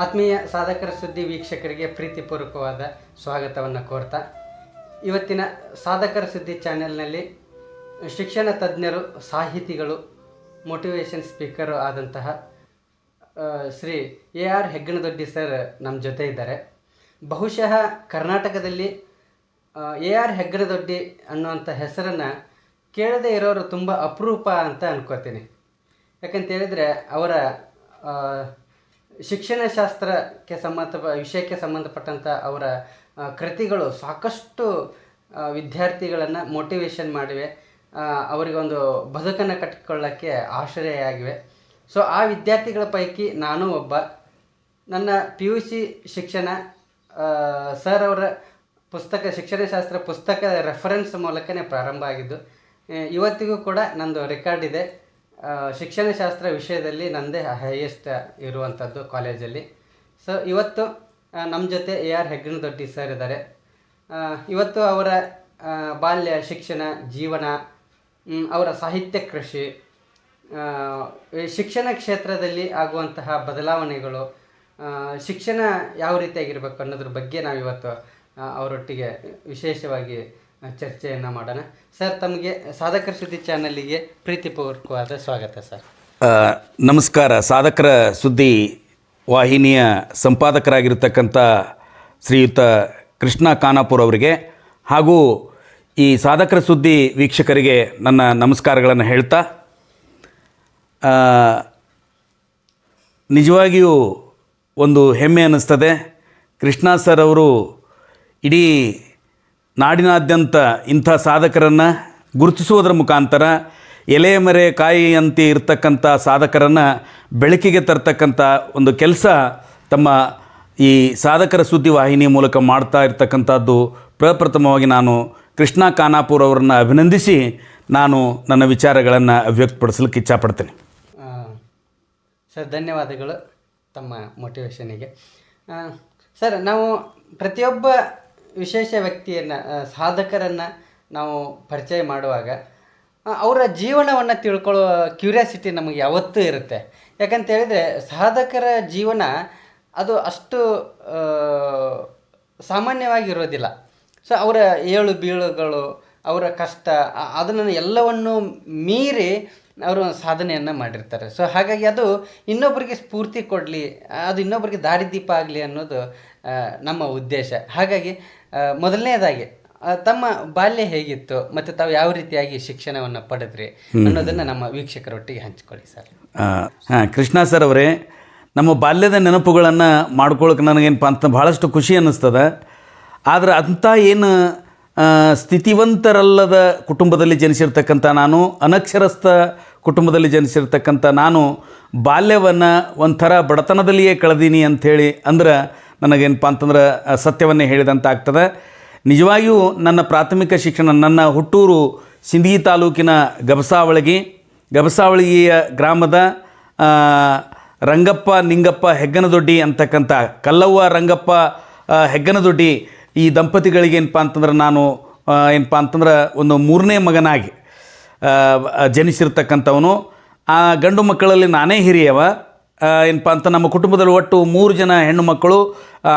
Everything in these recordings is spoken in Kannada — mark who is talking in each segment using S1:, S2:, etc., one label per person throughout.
S1: ಆತ್ಮೀಯ ಸಾಧಕರ ಸುದ್ದಿ ವೀಕ್ಷಕರಿಗೆ ಪ್ರೀತಿಪೂರ್ವಕವಾದ ಸ್ವಾಗತವನ್ನು ಕೋರ್ತಾ ಇವತ್ತಿನ ಸಾಧಕರ ಸುದ್ದಿ ಚಾನೆಲ್ನಲ್ಲಿ ಶಿಕ್ಷಣ ತಜ್ಞರು, ಸಾಹಿತಿಗಳು, ಮೋಟಿವೇಶನ್ ಸ್ಪೀಕರು ಆದಂತಹ ಶ್ರೀ AR ಹೆಗ್ಗನದೊಡ್ಡಿ ಸರ್ ನಮ್ಮ ಜೊತೆ ಇದ್ದಾರೆ. ಬಹುಶಃ ಕರ್ನಾಟಕದಲ್ಲಿ AR ಹೆಗ್ಗನದೊಡ್ಡಿ ಅನ್ನುವಂಥ ಹೆಸರನ್ನು ಕೇಳದೇ ಇರೋರು ತುಂಬ ಅಪರೂಪ ಅಂತ ಅನ್ಕೋತೀನಿ. ಯಾಕಂತೇಳಿದರೆ ಅವರ ಶಿಕ್ಷಣಶಾಸ್ತ್ರಕ್ಕೆ ವಿಷಯಕ್ಕೆ ಸಂಬಂಧಪಟ್ಟಂಥ ಅವರ ಕೃತಿಗಳು ಸಾಕಷ್ಟು ವಿದ್ಯಾರ್ಥಿಗಳನ್ನು ಮೋಟಿವೇಶನ್ ಮಾಡಿವೆ, ಅವರಿಗೊಂದು ಬದುಕನ್ನು ಕಟ್ಟಿಕೊಳ್ಳೋಕ್ಕೆ ಆಶ್ರಯ ಆಗಿವೆ. ಸೊ ಆ ವಿದ್ಯಾರ್ಥಿಗಳ ಪೈಕಿ ನಾನು ಒಬ್ಬ. ನನ್ನ PUC ಶಿಕ್ಷಣ ಸರ್ ಅವರ ಶಿಕ್ಷಣಶಾಸ್ತ್ರ ಪುಸ್ತಕ ರೆಫರೆನ್ಸ್ ಮೂಲಕನೇ ಪ್ರಾರಂಭ ಆಗಿದ್ದು. ಇವತ್ತಿಗೂ ಕೂಡ ನಂದು ರೆಕಾರ್ಡ್ ಇದೆ. ಶಿಕ್ಷಣಶಾಸ್ತ್ರ ವಿಷಯದಲ್ಲಿ ನನ್ನದೇ ಹೈಯೆಸ್ಟ್ ಇರುವಂಥದ್ದು ಕಾಲೇಜಲ್ಲಿ. ಸೊ ಇವತ್ತು ನಮ್ಮ ಜೊತೆ AR ಹೆಗ್ಗನದೊಡ್ಡಿ ಸರ್ ಇದ್ದಾರೆ. ಇವತ್ತು ಅವರ ಬಾಲ್ಯ, ಶಿಕ್ಷಣ, ಜೀವನ, ಅವರ ಸಾಹಿತ್ಯ ಕೃಷಿ, ಶಿಕ್ಷಣ ಕ್ಷೇತ್ರದಲ್ಲಿ ಆಗುವಂತಹ ಬದಲಾವಣೆಗಳು, ಶಿಕ್ಷಣ ಯಾವ ರೀತಿಯಾಗಿರಬೇಕು ಅನ್ನೋದ್ರ ಬಗ್ಗೆ ನಾವಿವತ್ತು ಅವರೊಟ್ಟಿಗೆ ವಿಶೇಷವಾಗಿ ಚರ್ಚೆಯನ್ನು ಮಾಡೋಣ. ಸರ್, ತಮಗೆ ಸಾಧಕರ ಸುದ್ದಿ ಚಾನಲ್ಲಿಗೆ ಪ್ರೀತಿಪೂರ್ವಕವಾದ ಸ್ವಾಗತ ಸರ್.
S2: ನಮಸ್ಕಾರ. ಸಾಧಕರ ಸುದ್ದಿ ವಾಹಿನಿಯ ಸಂಪಾದಕರಾಗಿರ್ತಕ್ಕಂಥ ಶ್ರೀಯುತ ಕೃಷ್ಣ ಖಾನಾಪುರ್ ಅವರಿಗೆ ಹಾಗೂ ಈ ಸಾಧಕರ ಸುದ್ದಿ ವೀಕ್ಷಕರಿಗೆ ನನ್ನ ನಮಸ್ಕಾರಗಳನ್ನು ಹೇಳ್ತಾ, ನಿಜವಾಗಿಯೂ ಒಂದು ಹೆಮ್ಮೆ ಅನ್ನಿಸ್ತದೆ. ಕೃಷ್ಣ ಸರ್ ಅವರು ಇಡೀ ನಾಡಿನಾದ್ಯಂತ ಇಂಥ ಸಾಧಕರನ್ನು ಗುರುತಿಸುವುದರ ಮುಖಾಂತರ ಎಲೆ ಮರೆ ಕಾಯಿಯಂತೆ ಇರ್ತಕ್ಕಂಥ ಸಾಧಕರನ್ನು ಬೆಳಕಿಗೆ ತರ್ತಕ್ಕಂಥ ಒಂದು ಕೆಲಸ ತಮ್ಮ ಈ ಸಾಧಕರ ಸುದ್ದಿ ವಾಹಿನಿ ಮೂಲಕ ಮಾಡ್ತಾ ಇರ್ತಕ್ಕಂಥದ್ದು. ಪ್ರಪ್ರಥಮವಾಗಿ ನಾನು ಕೃಷ್ಣ ಖಾನಾಪುರ್ ಅವರನ್ನು ಅಭಿನಂದಿಸಿ ನಾನು ನನ್ನ ವಿಚಾರಗಳನ್ನು ವ್ಯಕ್ತಪಡಿಸಲಿಕ್ಕೆ ಇಚ್ಛಪಡ್ತೇನೆ.
S1: ಸರ್, ಧನ್ಯವಾದಗಳು ತಮ್ಮ ಮೋಟಿವೇಶನಿಗೆ. ಸರ್, ನಾವು ಪ್ರತಿಯೊಬ್ಬ ವಿಶೇಷ ವ್ಯಕ್ತಿಯನ್ನು, ಸಾಧಕರನ್ನು ನಾವು ಪರಿಚಯ ಮಾಡುವಾಗ ಅವರ ಜೀವನವನ್ನು ತಿಳ್ಕೊಳ್ಳೋ ಕ್ಯೂರಿಯಾಸಿಟಿ ನಮಗೆ ಯಾವತ್ತೂ ಇರುತ್ತೆ. ಯಾಕಂತೇಳಿದರೆ ಸಾಧಕರ ಜೀವನ ಅದು ಅಷ್ಟು ಸಾಮಾನ್ಯವಾಗಿರೋದಿಲ್ಲ. ಸೊ ಅವರ ಏಳು ಬೀಳುಗಳು, ಅವರ ಕಷ್ಟ, ಅದನ್ನು ಎಲ್ಲವನ್ನು ಮೀರಿ ಅವರು ಸಾಧನೆಯನ್ನು ಮಾಡಿರ್ತಾರೆ. ಸೊ ಹಾಗಾಗಿ ಅದು ಇನ್ನೊಬ್ಬರಿಗೆ ಸ್ಫೂರ್ತಿ ಕೊಡಲಿ, ಅದು ಇನ್ನೊಬ್ಬರಿಗೆ ದಾರಿದೀಪ ಆಗಲಿ ಅನ್ನೋದು ನಮ್ಮ ಉದ್ದೇಶ. ಹಾಗಾಗಿ ಮೊದಲನೇದಾಗಿ ತಮ್ಮ ಬಾಲ್ಯ ಹೇಗಿತ್ತು ಮತ್ತು ತಾವು ಯಾವ ರೀತಿಯಾಗಿ ಶಿಕ್ಷಣವನ್ನು ಪಡೆದ್ರಿ ಅನ್ನೋದನ್ನು ನಮ್ಮ ವೀಕ್ಷಕರೊಟ್ಟಿಗೆ ಹಂಚ್ಕೊಳ್ಳಿ ಸರ್.
S2: ಕೃಷ್ಣ ಸರ್ ಅವರೇ, ನಮ್ಮ ಬಾಲ್ಯದ ನೆನಪುಗಳನ್ನು ಮಾಡ್ಕೊಳ್ಳೋಕೆ ನನಗೇನಪ್ಪ ಅಂತ ಭಾಳಷ್ಟು ಖುಷಿ ಅನ್ನಿಸ್ತದೆ. ಆದರೆ ಅಂಥ ಏನು ಸ್ಥಿತಿವಂತರಲ್ಲದ ಕುಟುಂಬದಲ್ಲಿ ಜನಿಸಿರ್ತಕ್ಕಂಥ ನಾನು, ಅನಕ್ಷರಸ್ಥ ಕುಟುಂಬದಲ್ಲಿ ಜನಿಸಿರ್ತಕ್ಕಂಥ ನಾನು ಬಾಲ್ಯವನ್ನು ಒಂಥರ ಬಡತನದಲ್ಲಿಯೇ ಕಳೆದೀನಿ ಅಂಥೇಳಿ ಅಂದ್ರೆ ನನಗೇನಪ್ಪ ಅಂತಂದ್ರೆ ಸತ್ಯವನ್ನೇ ಹೇಳಿದಂತ ಆಗ್ತದೆ. ನಿಜವಾಗಿಯೂ ನನ್ನ ಪ್ರಾಥಮಿಕ ಶಿಕ್ಷಣ, ನನ್ನ ಹುಟ್ಟೂರು ಸಿಂದಗಿ ತಾಲೂಕಿನ ಗಬಸಾವಳಿಯ ಗ್ರಾಮದ ರಂಗಪ್ಪ ನಿಂಗಪ್ಪ ಹೆಗ್ಗನದೊಡ್ಡಿ ಅಂತಕ್ಕಂಥ ಕಲ್ಲವ್ವ ರಂಗಪ್ಪ ಹೆಗ್ಗನದೊಡ್ಡಿ ಈ ದಂಪತಿಗಳಿಗೆ ನಾನು ಏನಪ್ಪ ಅಂತಂದ್ರೆ ಒಂದು ಮೂರನೇ ಮಗನಾಗಿ ಜನಿಸಿರ್ತಕ್ಕಂಥವನು. ಆ ಗಂಡು ಮಕ್ಕಳಲ್ಲಿ ನಾನೇ ಹಿರಿಯವ. ಏನಪ್ಪ ಅಂತ ನಮ್ಮ ಕುಟುಂಬದಲ್ಲಿ ಒಟ್ಟು 3 ಜನ ಹೆಣ್ಣು ಮಕ್ಕಳು,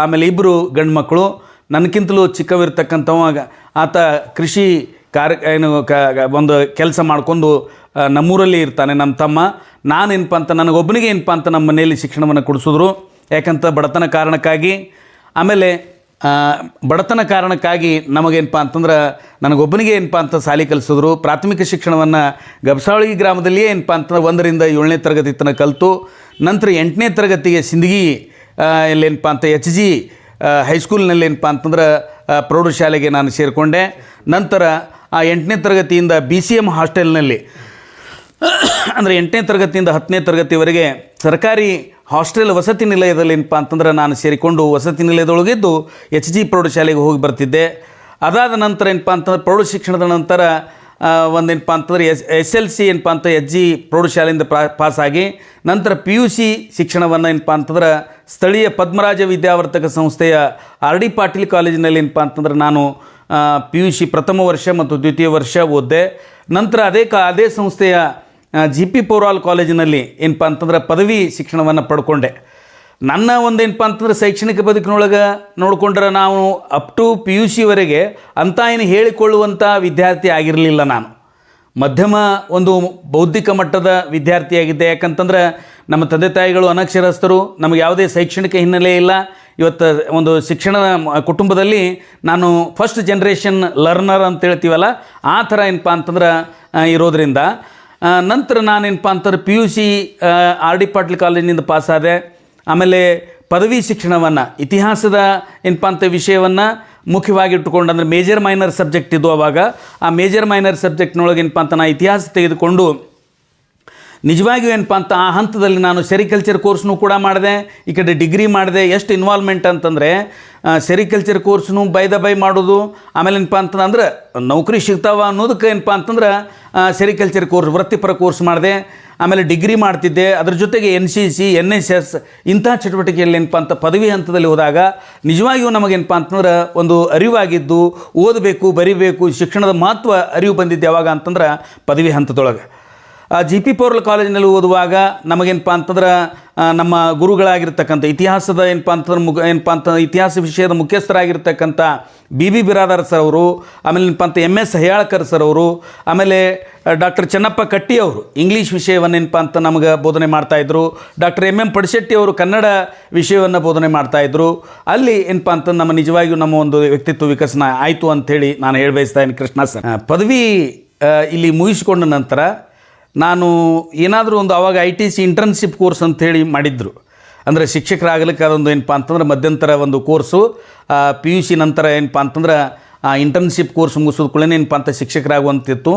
S2: ಆಮೇಲೆ 2 ಗಂಡು ಮಕ್ಕಳು. ನನಗಿಂತಲೂ ಚಿಕ್ಕವಿರ್ತಕ್ಕಂಥವ ಆತ ಕೃಷಿ ಒಂದು ಕೆಲಸ ಮಾಡಿಕೊಂಡು ನಮ್ಮೂರಲ್ಲಿ ಇರ್ತಾನೆ, ನಮ್ಮ ತಮ್ಮ. ನಾನೇನಪ್ಪ ಅಂತ ನನಗೊಬ್ಬನಿಗೆ ಏನಪ್ಪ ಅಂತ ನಮ್ಮ ಮನೆಯಲ್ಲಿ ಶಿಕ್ಷಣವನ್ನು ಕೊಡಿಸಿದ್ರು. ಯಾಕಂತ ಬಡತನ ಕಾರಣಕ್ಕಾಗಿ ನಮಗೇನಪ್ಪ ಅಂತಂದ್ರೆ ನನಗೊಬ್ಬನಿಗೆ ಏನಪ್ಪ ಅಂತ ಶಾಲೆ ಕಲಿಸಿದ್ರು. ಪ್ರಾಥಮಿಕ ಶಿಕ್ಷಣವನ್ನು ಗಬಸಾವಳಿ ಗ್ರಾಮದಲ್ಲಿಯೇ ಏನಪ್ಪ ಅಂತಂದ್ರೆ 1 ರಿಂದ 7ನೇ ತರಗತಿ ತನಕ ಕಲಿತು, ನಂತರ 8ನೇ ತರಗತಿಗೆ ಸಿಂದಗಿ ಏನಪ್ಪ ಅಂತ HG ಹೈಸ್ಕೂಲ್ನಲ್ಲಿ ಏನಪ್ಪ ಅಂತಂದ್ರೆ ಪ್ರೌಢಶಾಲೆಗೆ ನಾನು ಸೇರಿಕೊಂಡೆ. ನಂತರ ಆ 8ನೇ ತರಗತಿಯಿಂದ BCM ಹಾಸ್ಟೆಲ್ನಲ್ಲಿ, ಅಂದರೆ 8ನೇ ತರಗತಿಯಿಂದ 10ನೇ ತರಗತಿವರೆಗೆ ಸರ್ಕಾರಿ ಹಾಸ್ಟೆಲ್ ವಸತಿ ನಿಲಯದಲ್ಲಿ ಏನಪ್ಪ ಅಂತಂದ್ರೆ ನಾನು ಸೇರಿಕೊಂಡು ವಸತಿ ನಿಲಯದೊಳಗಿದ್ದು HG ಪ್ರೌಢಶಾಲೆಗೆ ಹೋಗಿ ಬರ್ತಿದ್ದೆ. ಅದಾದ ನಂತರ ಏನಪ್ಪ ಅಂತಂದ್ರೆ ಪ್ರೌಢ ಶಿಕ್ಷಣದ ನಂತರ ಒಂದೇನಪ್ಪ ಅಂತಂದ್ರೆ SLC ಏನಪ್ಪ ಅಂತ HG ಪ್ರೌಢಶಾಲೆಯಿಂದ ಪಾಸಾಗಿ ನಂತರ PUC ಶಿಕ್ಷಣವನ್ನು ಏನಪ್ಪ ಅಂತಂದ್ರೆ ಸ್ಥಳೀಯ ಪದ್ಮರಾಜ ವಿದ್ಯಾವರ್ತಕ ಸಂಸ್ಥೆಯ RD ಪಾಟೀಲ್ ಕಾಲೇಜಿನಲ್ಲಿ ಏನಪ್ಪ ಅಂತಂದ್ರೆ ನಾನು PUC ಪ್ರಥಮ ವರ್ಷ ಮತ್ತು ದ್ವಿತೀಯ ವರ್ಷ ಓದಿದೆ. ನಂತರ ಅದೇ ಸಂಸ್ಥೆಯ GP ಪೌರಾಲ್ ಕಾಲೇಜಿನಲ್ಲಿ ಏನಪ್ಪ ಅಂತಂದ್ರೆ ಪದವಿ ಶಿಕ್ಷಣವನ್ನು ಪಡ್ಕೊಂಡೆ. ನನ್ನ ಒಂದೇನಪ್ಪ ಅಂತಂದ್ರೆ ಶೈಕ್ಷಣಿಕ ಬದುಕಿನೊಳಗೆ ನೋಡ್ಕೊಂಡ್ರೆ ನಾವು ಅಪ್ ಟು PUCವರೆಗೆ ಅಂತ ಏನು ಹೇಳಿಕೊಳ್ಳುವಂಥ ವಿದ್ಯಾರ್ಥಿ ಆಗಿರಲಿಲ್ಲ. ನಾನು ಮಧ್ಯಮ ಒಂದು ಬೌದ್ಧಿಕ ಮಟ್ಟದ ವಿದ್ಯಾರ್ಥಿಯಾಗಿದ್ದೆ. ಯಾಕಂತಂದ್ರೆ ನಮ್ಮ ತಂದೆ ತಾಯಿಗಳು ಅನಕ್ಷರಸ್ಥರು, ನಮಗೆ ಯಾವುದೇ ಶೈಕ್ಷಣಿಕ ಹಿನ್ನೆಲೆ ಇಲ್ಲ. ಇವತ್ತು ಒಂದು ಶಿಕ್ಷಣ ಕುಟುಂಬದಲ್ಲಿ ನಾನು ಫಸ್ಟ್ ಜನ್ರೇಷನ್ ಲರ್ನರ್ ಅಂತ ಹೇಳ್ತೀವಲ್ಲ, ಆ ಥರ ಏನಪ್ಪ ಅಂತಂದ್ರೆ ಇರೋದರಿಂದ ನಂತರ ನಾನೇನಪ್ಪ ಅಂತಂದ್ರೆ PUC RD ಪಾಟೀಲ್ ಕಾಲೇಜಿನಿಂದ ಪಾಸಾದೆ. ಆಮೇಲೆ ಪದವಿ ಶಿಕ್ಷಣವನ್ನು ಇತಿಹಾಸದ ಏನಪ್ಪ ಅಂತ ವಿಷಯವನ್ನು ಮುಖ್ಯವಾಗಿ ಇಟ್ಟುಕೊಂಡು, ಅಂದರೆ ಮೇಜರ್ ಮೈನರ್ ಸಬ್ಜೆಕ್ಟ್ ಇದು. ಆವಾಗ ಆ ಮೇಜರ್ ಮೈನರ್ ಸಬ್ಜೆಕ್ಟ್ನೊಳಗೆ ಏನಪ್ಪ ಅಂತ ನಾನು ಇತಿಹಾಸ ತೆಗೆದುಕೊಂಡು ನಿಜವಾಗಿಯೂ ಏನಪ್ಪ ಅಂತ ಆ ಹಂತದಲ್ಲಿ ನಾನು ಸೆರಿಕಲ್ಚರ್ ಕೋರ್ಸ್ನೂ ಕೂಡ ಮಾಡಿದೆ, ಈ ಕಡೆ ಡಿಗ್ರಿ ಮಾಡಿದೆ. ಎಷ್ಟು ಇನ್ವಾಲ್ವ್ಮೆಂಟ್ ಅಂತಂದರೆ ಸೆರಿಕಲ್ಚರ್ ಕೋರ್ಸ್ನು ಬೈ ಮಾಡೋದು, ಆಮೇಲೆ ಏನಪ್ಪ ಅಂತಂದ್ರೆ ನೌಕರಿ ಸಿಗ್ತಾವ ಅನ್ನೋದಕ್ಕೆ ಏನಪ್ಪ ಅಂತಂದ್ರೆ ಸೆರಿಕಲ್ಚರ್ ಕೋರ್ಸ್ ವೃತ್ತಿಪರ ಕೋರ್ಸ್ ಮಾಡಿದೆ. ಆಮೇಲೆ ಡಿಗ್ರಿ ಮಾಡ್ತಿದ್ದೆ. ಅದ್ರ ಜೊತೆಗೆ NCC NSS ಇಂಥ ಚಟುವಟಿಕೆಯಲ್ಲಿ ಏನಪ್ಪ ಅಂತ ಪದವಿ ಹಂತದಲ್ಲಿ ಹೋದಾಗ ನಿಜವಾಗಿಯೂ ನಮಗೇನಪ್ಪ ಅಂತಂದ್ರೆ ಒಂದು ಅರಿವಾಗಿದ್ದು, ಓದಬೇಕು, ಬರಿಬೇಕು, ಶಿಕ್ಷಣದ ಮಹತ್ವ ಅರಿವು ಬಂದಿದ್ದು ಯಾವಾಗ ಅಂತಂದ್ರೆ ಪದವಿ ಹಂತದೊಳಗೆ. GP ಪೌರ್ಲ್ ಕಾಲೇಜಿನಲ್ಲಿ ಓದುವಾಗ ನಮಗೇನಪ್ಪ ಅಂತಂದ್ರೆ ನಮ್ಮ ಗುರುಗಳಾಗಿರ್ತಕ್ಕಂಥ ಇತಿಹಾಸದ ಏನಪ್ಪ ಅಂತ ಇತಿಹಾಸ ವಿಷಯದ ಮುಖ್ಯಸ್ಥರಾಗಿರ್ತಕ್ಕಂಥ BB ಬಿರಾದಾರ್ ಸರ್ ಅವರು, ಆಮೇಲೆ ಏನಪ್ಪ ಅಂತ MS ಹಯಾಳ್ಕರ್ ಸರ್ ಅವರು, ಆಮೇಲೆ ಡಾಕ್ಟರ್ ಚೆನ್ನಪ್ಪ ಕಟ್ಟಿ ಅವರು ಇಂಗ್ಲೀಷ್ ವಿಷಯವನ್ನು ಏನಪ್ಪ ಅಂತ ನಮಗೆ ಬೋಧನೆ ಮಾಡ್ತಾಯಿದ್ರು. ಡಾಕ್ಟರ್ MM ಪಡಿಶೆಟ್ಟಿ ಅವರು ಕನ್ನಡ ವಿಷಯವನ್ನು ಬೋಧನೆ ಮಾಡ್ತಾಯಿದ್ರು. ಅಲ್ಲಿ ಏನಪ್ಪ ಅಂತ ನಮ್ಮ ನಿಜವಾಗಿಯೂ ನಮ್ಮ ಒಂದು ವ್ಯಕ್ತಿತ್ವ ವಿಕಸನ ಆಯಿತು ಅಂಥೇಳಿ ನಾನು ಹೇಳಬಯಸ್ತಾ ಇದ್ದೀನಿ. ಕೃಷ್ಣ ಸರ್ ಪದವಿ ಇಲ್ಲಿ ಮುಗಿಸ್ಕೊಂಡ ನಂತರ ನಾನು ಏನಾದರೂ ಒಂದು ಆವಾಗ ITC ಇಂಟರ್ನ್ಶಿಪ್ ಕೋರ್ಸ್ ಅಂಥೇಳಿ ಮಾಡಿದ್ರು. ಅಂದರೆ ಶಿಕ್ಷಕರಾಗಲಿಕ್ಕೆ ಅದೊಂದು ಏನಪ್ಪ ಅಂತಂದ್ರೆ ಮಧ್ಯಂತರ ಒಂದು ಕೋರ್ಸು. PUC ನಂತರ ಏನಪ್ಪ ಅಂತಂದ್ರೆ ಇಂಟರ್ನ್ಶಿಪ್ ಕೋರ್ಸ್ ಮುಗಿಸೋದು ಕೂಡ ಏನಪ್ಪ ಅಂತ ಶಿಕ್ಷಕರಾಗುವಂತಿತ್ತು.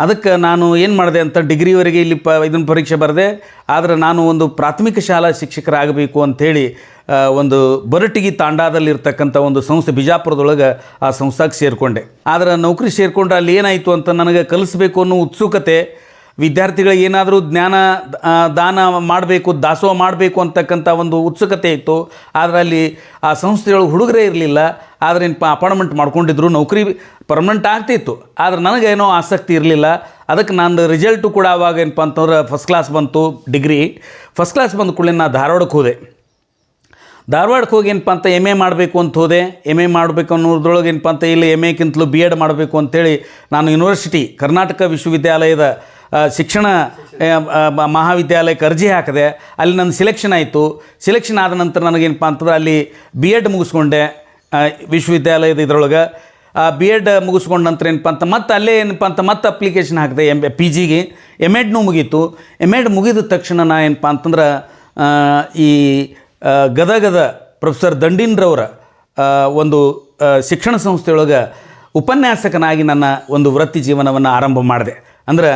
S2: ಅದಕ್ಕೆ ನಾನು ಏನು ಮಾಡಿದೆ ಅಂತ ಡಿಗ್ರಿವರೆಗೆ ಇಲ್ಲಿ ಇದನ್ನು ಪರೀಕ್ಷೆ ಬರೆದೆ. ಆದರೆ ನಾನು ಒಂದು ಪ್ರಾಥಮಿಕ ಶಾಲಾ ಶಿಕ್ಷಕರಾಗಬೇಕು ಅಂಥೇಳಿ ಒಂದು ಬರಟಿಗಿ ತಾಂಡಾದಲ್ಲಿರ್ತಕ್ಕಂಥ ಒಂದು ಸಂಸ್ಥೆ ಬಿಜಾಪುರದೊಳಗೆ ಆ ಸಂಸ್ಥೆಗೆ ಸೇರಿಕೊಂಡೆ. ಆದರೆ ನೌಕರಿ ಸೇರಿಕೊಂಡ್ರೆ ಅಲ್ಲಿ ಏನಾಯಿತು ಅಂತ ನನಗೆ ಕಲಿಸ್ಬೇಕು ಅನ್ನೋ ಉತ್ಸುಕತೆ, ವಿದ್ಯಾರ್ಥಿಗಳಿಗೆ ಏನಾದರೂ ಜ್ಞಾನ ದಾನ ಮಾಡಬೇಕು, ದಾಸೋಹ ಮಾಡಬೇಕು ಅಂತಕ್ಕಂಥ ಒಂದು ಉತ್ಸುಕತೆ ಇತ್ತು. ಆದರೆ ಅಲ್ಲಿ ಆ ಸಂಸ್ಥೆಯೊಳಗೆ ಹುಡುಗರೇ ಇರಲಿಲ್ಲ. ಆದರೆ ಏನಪ್ಪ ಅಪಾಯಿಂಟ್ಮೆಂಟ್ ಮಾಡ್ಕೊಂಡಿದ್ರು, ನೌಕರಿ ಪರ್ಮನೆಂಟ್ ಆಗ್ತಿತ್ತು. ಆದರೆ ನನಗೇನೋ ಆಸಕ್ತಿ ಇರಲಿಲ್ಲ. ಅದಕ್ಕೆ ನಾನು ರಿಸಲ್ಟು ಕೂಡ ಆವಾಗ ಏನಪ್ಪ ಅಂತಂದ್ರೆ ಫಸ್ಟ್ ಕ್ಲಾಸ್ ಬಂತು. ಡಿಗ್ರಿ ಫಸ್ಟ್ ಕ್ಲಾಸ್ ಬಂದ ಕೂಡಲೇ ನಾನು ಧಾರವಾಡಕ್ಕೆ ಹೋದೆ. ಧಾರವಾಡಕ್ಕೆ ಹೋಗಿ ಏನಪ್ಪ ಅಂತ MA ಮಾಡಬೇಕು ಅಂತ ಹೋದೆ. MA ಮಾಡಬೇಕು ಅನ್ನೋದ್ರೊಳಗೆ ಏನಪ್ಪ ಅಂತ ಇಲ್ಲಿ MAಕ್ಕಿಂತಲೂ B.Ed ಮಾಡಬೇಕು ಅಂತೇಳಿ ನಾನು ಯೂನಿವರ್ಸಿಟಿ ಕರ್ನಾಟಕ ವಿಶ್ವವಿದ್ಯಾಲಯದ ಶಿಕ್ಷಣ ಮಹಾವಿದ್ಯಾಲಯಕ್ಕೆ ಅರ್ಜಿ ಹಾಕಿದೆ. ಅಲ್ಲಿ ನನ್ನ ಸಿಲೆಕ್ಷನ್ ಆಯಿತು. ಸಿಲೆಕ್ಷನ್ ಆದ ನಂತರ ನನಗೇನಪ್ಪ ಅಂತಂದ್ರೆ ಅಲ್ಲಿ B.Ed ಮುಗಿಸ್ಕೊಂಡೆ ವಿಶ್ವವಿದ್ಯಾಲಯದ ಇದರೊಳಗೆ. B.Ed ಮುಗಿಸ್ಕೊಂಡ ನಂತರ ಏನಪ್ಪ ಅಂತ ಮತ್ತೆ ಅಲ್ಲೇ ಏನಪ್ಪ ಅಂತ ಮತ್ತೆ ಅಪ್ಲಿಕೇಶನ್ ಹಾಕಿದೆ PGಗೆ. M.Edನೂ ಮುಗೀತು. M.Ed ಮುಗಿದ ತಕ್ಷಣ ನಾ ಏನಪ್ಪ ಅಂತಂದ್ರೆ ಈ ಗದಗದ ಪ್ರೊಫೆಸರ್ ದಂಡಿನ್ರವರ ಒಂದು ಶಿಕ್ಷಣ ಸಂಸ್ಥೆಯೊಳಗೆ ಉಪನ್ಯಾಸಕನಾಗಿ ನನ್ನ ಒಂದು ವೃತ್ತಿ ಜೀವನವನ್ನು ಆರಂಭ ಮಾಡಿದೆ. ಅಂದ್ರೆ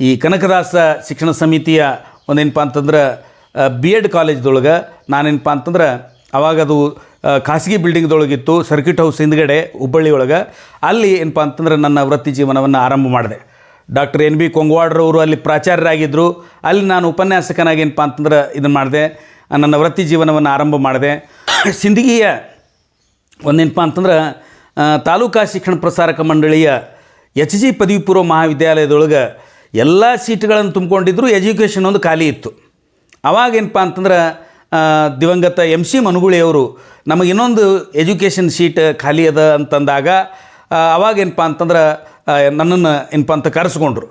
S2: ಈ ಕನಕದಾಸ ಶಿಕ್ಷಣ ಸಮಿತಿಯ ಒಂದೇನಪ್ಪ ಅಂತಂದ್ರೆ B.Ed ಕಾಲೇಜ್ದೊಳಗೆ ನಾನೇನಪ್ಪ ಅಂತಂದ್ರೆ ಅವಾಗದು ಖಾಸಗಿ ಬಿಲ್ಡಿಂಗ್ದೊಳಗಿತ್ತು, ಸರ್ಕ್ಯೂಟ್ ಹೌಸ್ ಹಿಂದ್ಗಡೆ ಹುಬ್ಬಳ್ಳಿ ಒಳಗೆ. ಅಲ್ಲಿ ಏನಪ್ಪ ಅಂತಂದ್ರೆ ನನ್ನ ವೃತ್ತಿ ಜೀವನವನ್ನು ಆರಂಭ ಮಾಡಿದೆ. ಡಾಕ್ಟರ್ NB ಕೊಂಗವಾಡ್ರವರು ಅಲ್ಲಿ ಪ್ರಾಚಾರ್ಯರಾಗಿದ್ದರು. ಅಲ್ಲಿ ನಾನು ಉಪನ್ಯಾಸಕನಾಗಿ ಏನಪ್ಪ ಅಂತಂದ್ರೆ ಇದನ್ನು ಮಾಡಿದೆ, ನನ್ನ ವೃತ್ತಿ ಜೀವನವನ್ನು ಆರಂಭ ಮಾಡಿದೆ. ಸಿಂದಗಿಯ ಒಂದೇನಪ್ಪ ಅಂತಂದ್ರೆ ತಾಲೂಕಾ ಶಿಕ್ಷಣ ಪ್ರಸಾರಕ ಮಂಡಳಿಯ HG ಪದವಿ ಪೂರ್ವ ಮಹಾವಿದ್ಯಾಲಯದೊಳಗೆ ಎಲ್ಲ ಸೀಟ್ಗಳನ್ನು ತುಂಬಿಕೊಂಡಿದ್ರು. ಎಜುಕೇಷನ್ ಒಂದು ಖಾಲಿ ಇತ್ತು. ಅವಾಗೇನಪ್ಪ ಅಂತಂದ್ರೆ ದಿವಂಗತ MC ಮನುಗುಳಿಯವರು ನಮಗೆ ಇನ್ನೊಂದು ಎಜುಕೇಷನ್ ಸೀಟ್ ಖಾಲಿ ಅದ ಅಂತಂದಾಗ ಅವಾಗೇನಪ್ಪ ಅಂತಂದ್ರೆ ನನ್ನನ್ನು ಏನಪ್ಪ ಅಂತ ಕರೆಸ್ಕೊಂಡ್ರು.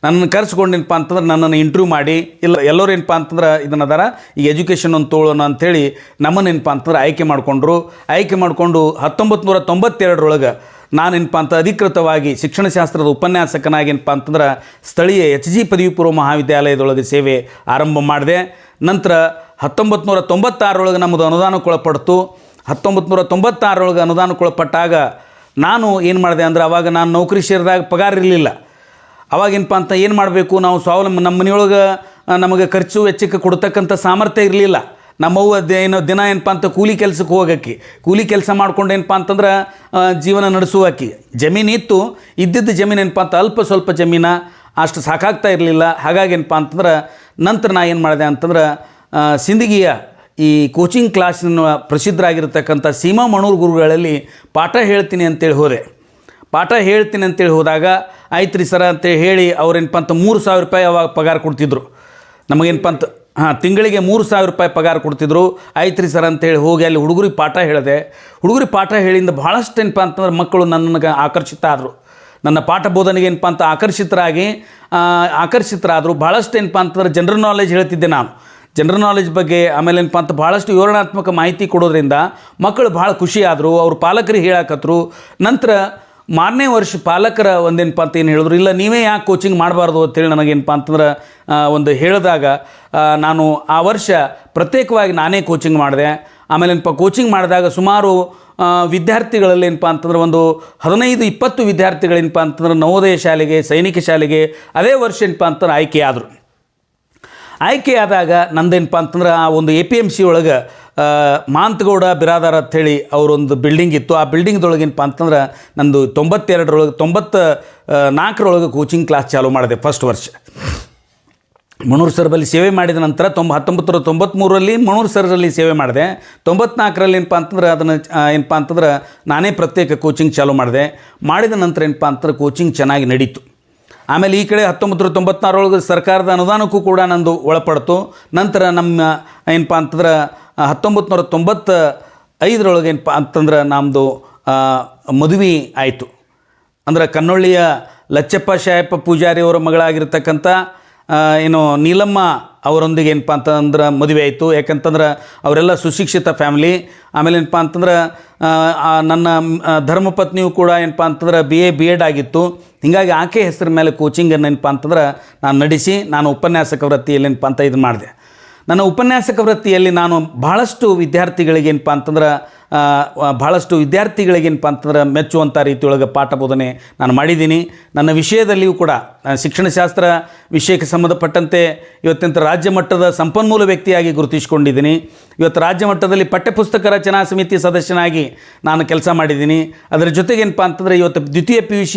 S2: ನನ್ನನ್ನು ಕರೆಸ್ಕೊಂಡು ಏನಪ್ಪ ಅಂತಂದ್ರೆ ನನ್ನನ್ನು ಇಂಟರ್ವ್ಯೂ ಮಾಡಿ, ಇಲ್ಲ ಎಲ್ಲರೂ ಏನಪ್ಪ ಅಂತಂದ್ರೆ ಇದನ್ನು ಅದಾರ ಈ ಎಜುಕೇಷನ್ ಒಂದು ತೋಳೋಣ ಅಂಥೇಳಿ ನಮ್ಮನ್ನು ಏನಪ್ಪ ಅಂತಂದ್ರೆ ಆಯ್ಕೆ ಮಾಡಿಕೊಂಡ್ರು. ಆಯ್ಕೆ ಮಾಡಿಕೊಂಡು 1992 ನಾನೇನಪ್ಪ ಅಂತ ಅಧಿಕೃತವಾಗಿ ಶಿಕ್ಷಣಶಾಸ್ತ್ರದ ಉಪನ್ಯಾಸಕನಾಗಿ ಏನಪ್ಪ ಅಂತಂದ್ರೆ ಸ್ಥಳೀಯ HG ಪದವಿ ಪೂರ್ವ ಮಹಾವಿದ್ಯಾಲಯದೊಳಗೆ ಸೇವೆ ಆರಂಭ ಮಾಡಿದೆ. ನಂತರ 1996 ನಮ್ಮದು ಅನುದಾನಕ್ಕೊಳಪಡ್ತು. 1996 ಅನುದಾನಕ್ಕೊಳಪಟ್ಟಾಗ ನಾನು ಏನು ಮಾಡಿದೆ ಅಂದರೆ, ಅವಾಗ ನಾನು ನೌಕರಿ ಸೇರಿದಾಗ ಪಗಾರ ಇರಲಿಲ್ಲ. ಅವಾಗೇನಪ್ಪ ಅಂತ ಏನು ಮಾಡಬೇಕು, ನಾವು ಸ್ವಾವಲಂಬಿ ನಮ್ಮ ಮನೆಯೊಳಗೆ ನಮಗೆ ಖರ್ಚು ವೆಚ್ಚಕ್ಕೆ ಕೊಡ್ತಕ್ಕಂಥ ಸಾಮರ್ಥ್ಯ ಇರಲಿಲ್ಲ. ನಮ್ಮವ್ವ ದಿನ ಏನಪ್ಪ ಅಂತ ಕೂಲಿ ಕೆಲಸಕ್ಕೆ ಹೋಗಕ್ಕೆ, ಕೂಲಿ ಕೆಲಸ ಮಾಡ್ಕೊಂಡು ಏನಪ್ಪ ಅಂತಂದ್ರೆ ಜೀವನ ನಡೆಸುವಕ್ಕೆ. ಜಮೀನಿತ್ತು, ಇದ್ದಿದ್ದು ಜಮೀನು ಏನಪ್ಪ ಅಂತ ಅಲ್ಪ ಸ್ವಲ್ಪ ಜಮೀನು, ಅಷ್ಟು ಸಾಕಾಗ್ತಾ ಇರಲಿಲ್ಲ. ಹಾಗಾಗಿ ಏನಪ್ಪ ಅಂತಂದ್ರೆ ನಂತರ ನಾ ಏನು ಮಾಡಿದೆ ಅಂತಂದ್ರೆ ಸಿಂದಗಿಯ ಈ ಕೋಚಿಂಗ್ ಕ್ಲಾಸಿನ ಪ್ರಸಿದ್ಧರಾಗಿರ್ತಕ್ಕಂಥ ಸೀಮಾ ಮಣೂರು ಗುರುಗಳಲ್ಲಿ ಪಾಠ ಹೇಳ್ತೀನಿ ಅಂತೇಳಿ ಹೋದೆ. ಪಾಠ ಹೇಳ್ತೀನಿ ಅಂತೇಳಿ ಹೋದಾಗ ಆಯ್ತು ರೀ ಸರ ಅಂತೇಳಿ ಹೇಳಿ ಅವ್ರೇನಪ್ಪ ಅಂತ 3000 ರೂಪಾಯಿ ಅವಾಗ ಪಗಾರ ಕೊಡ್ತಿದ್ರು ನಮಗೇನಪ್ಪ ಅಂತ. ತಿಂಗಳಿಗೆ 3,000 ರೂಪಾಯಿ ಪಗಾರ ಕೊಡ್ತಿದ್ರು. ಆಯ್ತು ರೀ ಸರ್ ಅಂತೇಳಿ ಹೋಗಿ ಅಲ್ಲಿ ಹುಡುಗರಿಗೆ ಪಾಠ ಹೇಳಿದೆ. ಹುಡುಗರಿಗೆ ಪಾಠ ಹೇಳಿಂದ ಭಾಳಷ್ಟು ಏನಪ್ಪ ಅಂತಂದ್ರೆ ಮಕ್ಕಳು ನನಗೆ ಆಕರ್ಷಿತ ಆದರು. ನನ್ನ ಪಾಠ ಬೋಧನೆಗೆ ಏನಪ್ಪ ಅಂತ ಆಕರ್ಷಿತರಾದರು. ಭಾಳಷ್ಟು ಏನಪ್ಪ ಅಂತಂದ್ರೆ ಜನರಲ್ ನಾಲೆಜ್ ಹೇಳ್ತಿದ್ದೆ ನಾನು. ಜನರಲ್ ನಾಲೆಜ್ ಬಗ್ಗೆ ಆಮೇಲೆ ಏನಪ್ಪ ಅಂತ ಭಾಳಷ್ಟು ವಿವರಣಾತ್ಮಕ ಮಾಹಿತಿ ಕೊಡೋದ್ರಿಂದ ಮಕ್ಕಳು ಭಾಳ ಖುಷಿಯಾದರು. ಅವ್ರ ಪಾಲಕರಿಗೆ ಹೇಳಕತ್ರು. ನಂತರ ಮಾರನೇ ವರ್ಷ ಪಾಲಕರ ಒಂದೇನಪ್ಪ ಅಂತ ಏನು ಹೇಳಿದ್ರು, ಇಲ್ಲ ನೀವೇ ಯಾಕೆ ಕೋಚಿಂಗ್ ಮಾಡಬಾರ್ದು ಅಂತೇಳಿ ನನಗೇನಪ್ಪ ಅಂತಂದ್ರೆ ಒಂದು ಹೇಳಿದಾಗ ನಾನು ಆ ವರ್ಷ ಪ್ರತ್ಯೇಕವಾಗಿ ನಾನೇ ಕೋಚಿಂಗ್ ಮಾಡಿದೆ. ಆಮೇಲೆ ಏನಪ್ಪ ಕೋಚಿಂಗ್ ಮಾಡಿದಾಗ ಸುಮಾರು ವಿದ್ಯಾರ್ಥಿಗಳಲ್ಲಿ ಏನಪ್ಪ ಅಂತಂದ್ರೆ ಒಂದು 15-20 ವಿದ್ಯಾರ್ಥಿಗಳೇನಪ್ಪ ಅಂತಂದ್ರೆ ನವೋದಯ ಶಾಲೆಗೆ, ಸೈನಿಕ ಶಾಲೆಗೆ ಅದೇ ವರ್ಷ ಏನಪ್ಪ ಅಂತಂದ್ರೆ ಆಯ್ಕೆಯಾದಾಗ ನಂದೇನಪ್ಪ ಅಂತಂದ್ರೆ ಆ ಒಂದು APMC ಒಳಗೆ ಮಾಂತಗೌಡ ಬಿರಾದಾರ ಅಂಥೇಳಿ ಅವರೊಂದು ಬಿಲ್ಡಿಂಗ್ ಇತ್ತು. ಆ ಬಿಲ್ಡಿಂಗ್ದೊಳಗೆ ಏನಪ್ಪ ಅಂತಂದ್ರೆ ನಂದು 94ರೊಳಗೆ ಕೋಚಿಂಗ್ ಕ್ಲಾಸ್ ಚಾಲೂ ಮಾಡಿದೆ ಫಸ್ಟ್ ವರ್ಷ. ಮಣೂರು ಸರ್ ಬಳಿ ಸೇವೆ ಮಾಡಿದ ನಂತರ 1993ರಲ್ಲಿ ಮಣೂರು ಸರಲ್ಲಿ ಸೇವೆ ಮಾಡಿದೆ. 94ರಲ್ಲಿ ಏನಪ್ಪ ಅಂತಂದ್ರೆ ಅದನ್ನು ಏನಪ್ಪ ಅಂತಂದ್ರೆ ನಾನೇ ಪ್ರತ್ಯೇಕ ಕೋಚಿಂಗ್ ಚಾಲೂ ಮಾಡಿದ ನಂತರ ಏನಪ್ಪ ಅಂತಂದ್ರೆ ಕೋಚಿಂಗ್ ಚೆನ್ನಾಗಿ ನಡೀತು. ಆಮೇಲೆ ಈ ಕಡೆ 1996ರೊಳಗೆ ಸರ್ಕಾರದ ಅನುದಾನಕ್ಕೂ ಕೂಡ ನಂದು ಒಳಪಡ್ತು. ನಂತರ ನಮ್ಮ ಏನಪ್ಪ ಅಂತಂದ್ರೆ 1995ರೊಳಗೆ ಏನಪ್ಪ ಅಂತಂದ್ರೆ ನಮ್ಮದು ಮದುವೆ ಆಯಿತು. ಅಂದ್ರೆ ಕನ್ನೊಳ್ಳಿಯ ಲಚ್ಚಪ್ಪ ಶಾಯಪ್ಪ ಪೂಜಾರಿ ಅವರ ಮಗಳಾಗಿರ್ತಕ್ಕಂಥ ನೀಲಮ್ಮ ಅವರೊಂದಿಗೆ ಏನಪ್ಪ ಅಂತಂದ್ರೆ ಮದುವೆ ಆಯಿತು. ಯಾಕಂತಂದ್ರೆ ಅವರೆಲ್ಲ ಸುಶಿಕ್ಷಿತ ಫ್ಯಾಮಿಲಿ. ಆಮೇಲೆ ಏನಪ್ಪ ಅಂತಂದ್ರೆ ನನ್ನ ಧರ್ಮಪತ್ನಿಯು ಕೂಡ ಏನಪ್ಪ ಅಂತಂದ್ರೆ BA/B.Ed ಆಗಿತ್ತು. ಹೀಗಾಗಿ ಆಕೆ ಹೆಸರ ಮೇಲೆ ಕೋಚಿಂಗನ್ನು ಏನಪ್ಪ ಅಂತಂದ್ರೆ ನಾನು ನಡೆಸಿ ನಾನು ಉಪನ್ಯಾಸಕ ವೃತ್ತಿಯಲ್ಲಿ ಏನಪ್ಪ ಅಂತ ಇದು ಮಾಡಿದೆ. ನನ್ನ ಉಪನ್ಯಾಸಕ ವೃತ್ತಿಯಲ್ಲಿ ನಾನು ಭಾಳಷ್ಟು ವಿದ್ಯಾರ್ಥಿಗಳಿಗೆ ಏನಪ್ಪ ಅಂತಂದ್ರೆ ಮೆಚ್ಚುವಂಥ ರೀತಿಯೊಳಗೆ ಪಾಠ ಬೋಧನೆ ನಾನು ಮಾಡಿದ್ದೀನಿ. ನನ್ನ ವಿಷಯದಲ್ಲಿಯೂ ಕೂಡ ಶಿಕ್ಷಣಶಾಸ್ತ್ರ ವಿಷಯಕ್ಕೆ ಸಂಬಂಧಪಟ್ಟಂತೆ ಇವತ್ತಿನ ರಾಜ್ಯ ಮಟ್ಟದ ಸಂಪನ್ಮೂಲ ವ್ಯಕ್ತಿಯಾಗಿ ಗುರುತಿಸಿಕೊಂಡಿದ್ದೀನಿ. ಇವತ್ತು ರಾಜ್ಯ ಮಟ್ಟದಲ್ಲಿ ಪಠ್ಯಪುಸ್ತಕ ರಚನಾ ಸಮಿತಿ ಸದಸ್ಯನಾಗಿ ನಾನು ಕೆಲಸ ಮಾಡಿದ್ದೀನಿ. ಅದರ ಜೊತೆಗೆ ಏನಪ್ಪ ಅಂತಂದರೆ ಇವತ್ತು ದ್ವಿತೀಯ PUC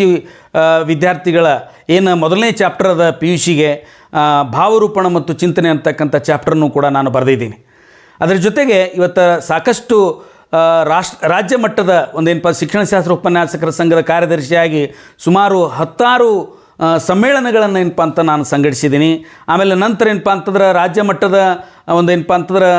S2: ವಿದ್ಯಾರ್ಥಿಗಳ ಏನು ಮೊದಲನೇ ಚಾಪ್ಟರ್ ಅದ PUCಗೆ ಭಾವರೂಪಣ ಮತ್ತು ಚಿಂತನೆ ಅಂತಕ್ಕಂಥ ಚಾಪ್ಟರ್ನೂ ಕೂಡ ನಾನು ಬರೆದಿದ್ದೀನಿ. ಅದರ ಜೊತೆಗೆ ಇವತ್ತು ಸಾಕಷ್ಟು ರಾಜ್ಯ ಮಟ್ಟದ ಒಂದೇನಪ್ಪ ಶಿಕ್ಷಣಶಾಸ್ತ್ರ ಉಪನ್ಯಾಸಕರ ಸಂಘದ ಕಾರ್ಯದರ್ಶಿಯಾಗಿ ಸುಮಾರು 16 ಸಮ್ಮೇಳನಗಳನ್ನು ಏನಪ್ಪ ಅಂತ ನಾನು ಸಂಘಟಿಸಿದ್ದೀನಿ. ಆಮೇಲೆ ನಂತರ ಏನಪ್ಪ ಅಂತಂದ್ರೆ ರಾಜ್ಯ ಮಟ್ಟದ ಒಂದೇನಪ್ಪ ಅಂತಂದ್ರೆ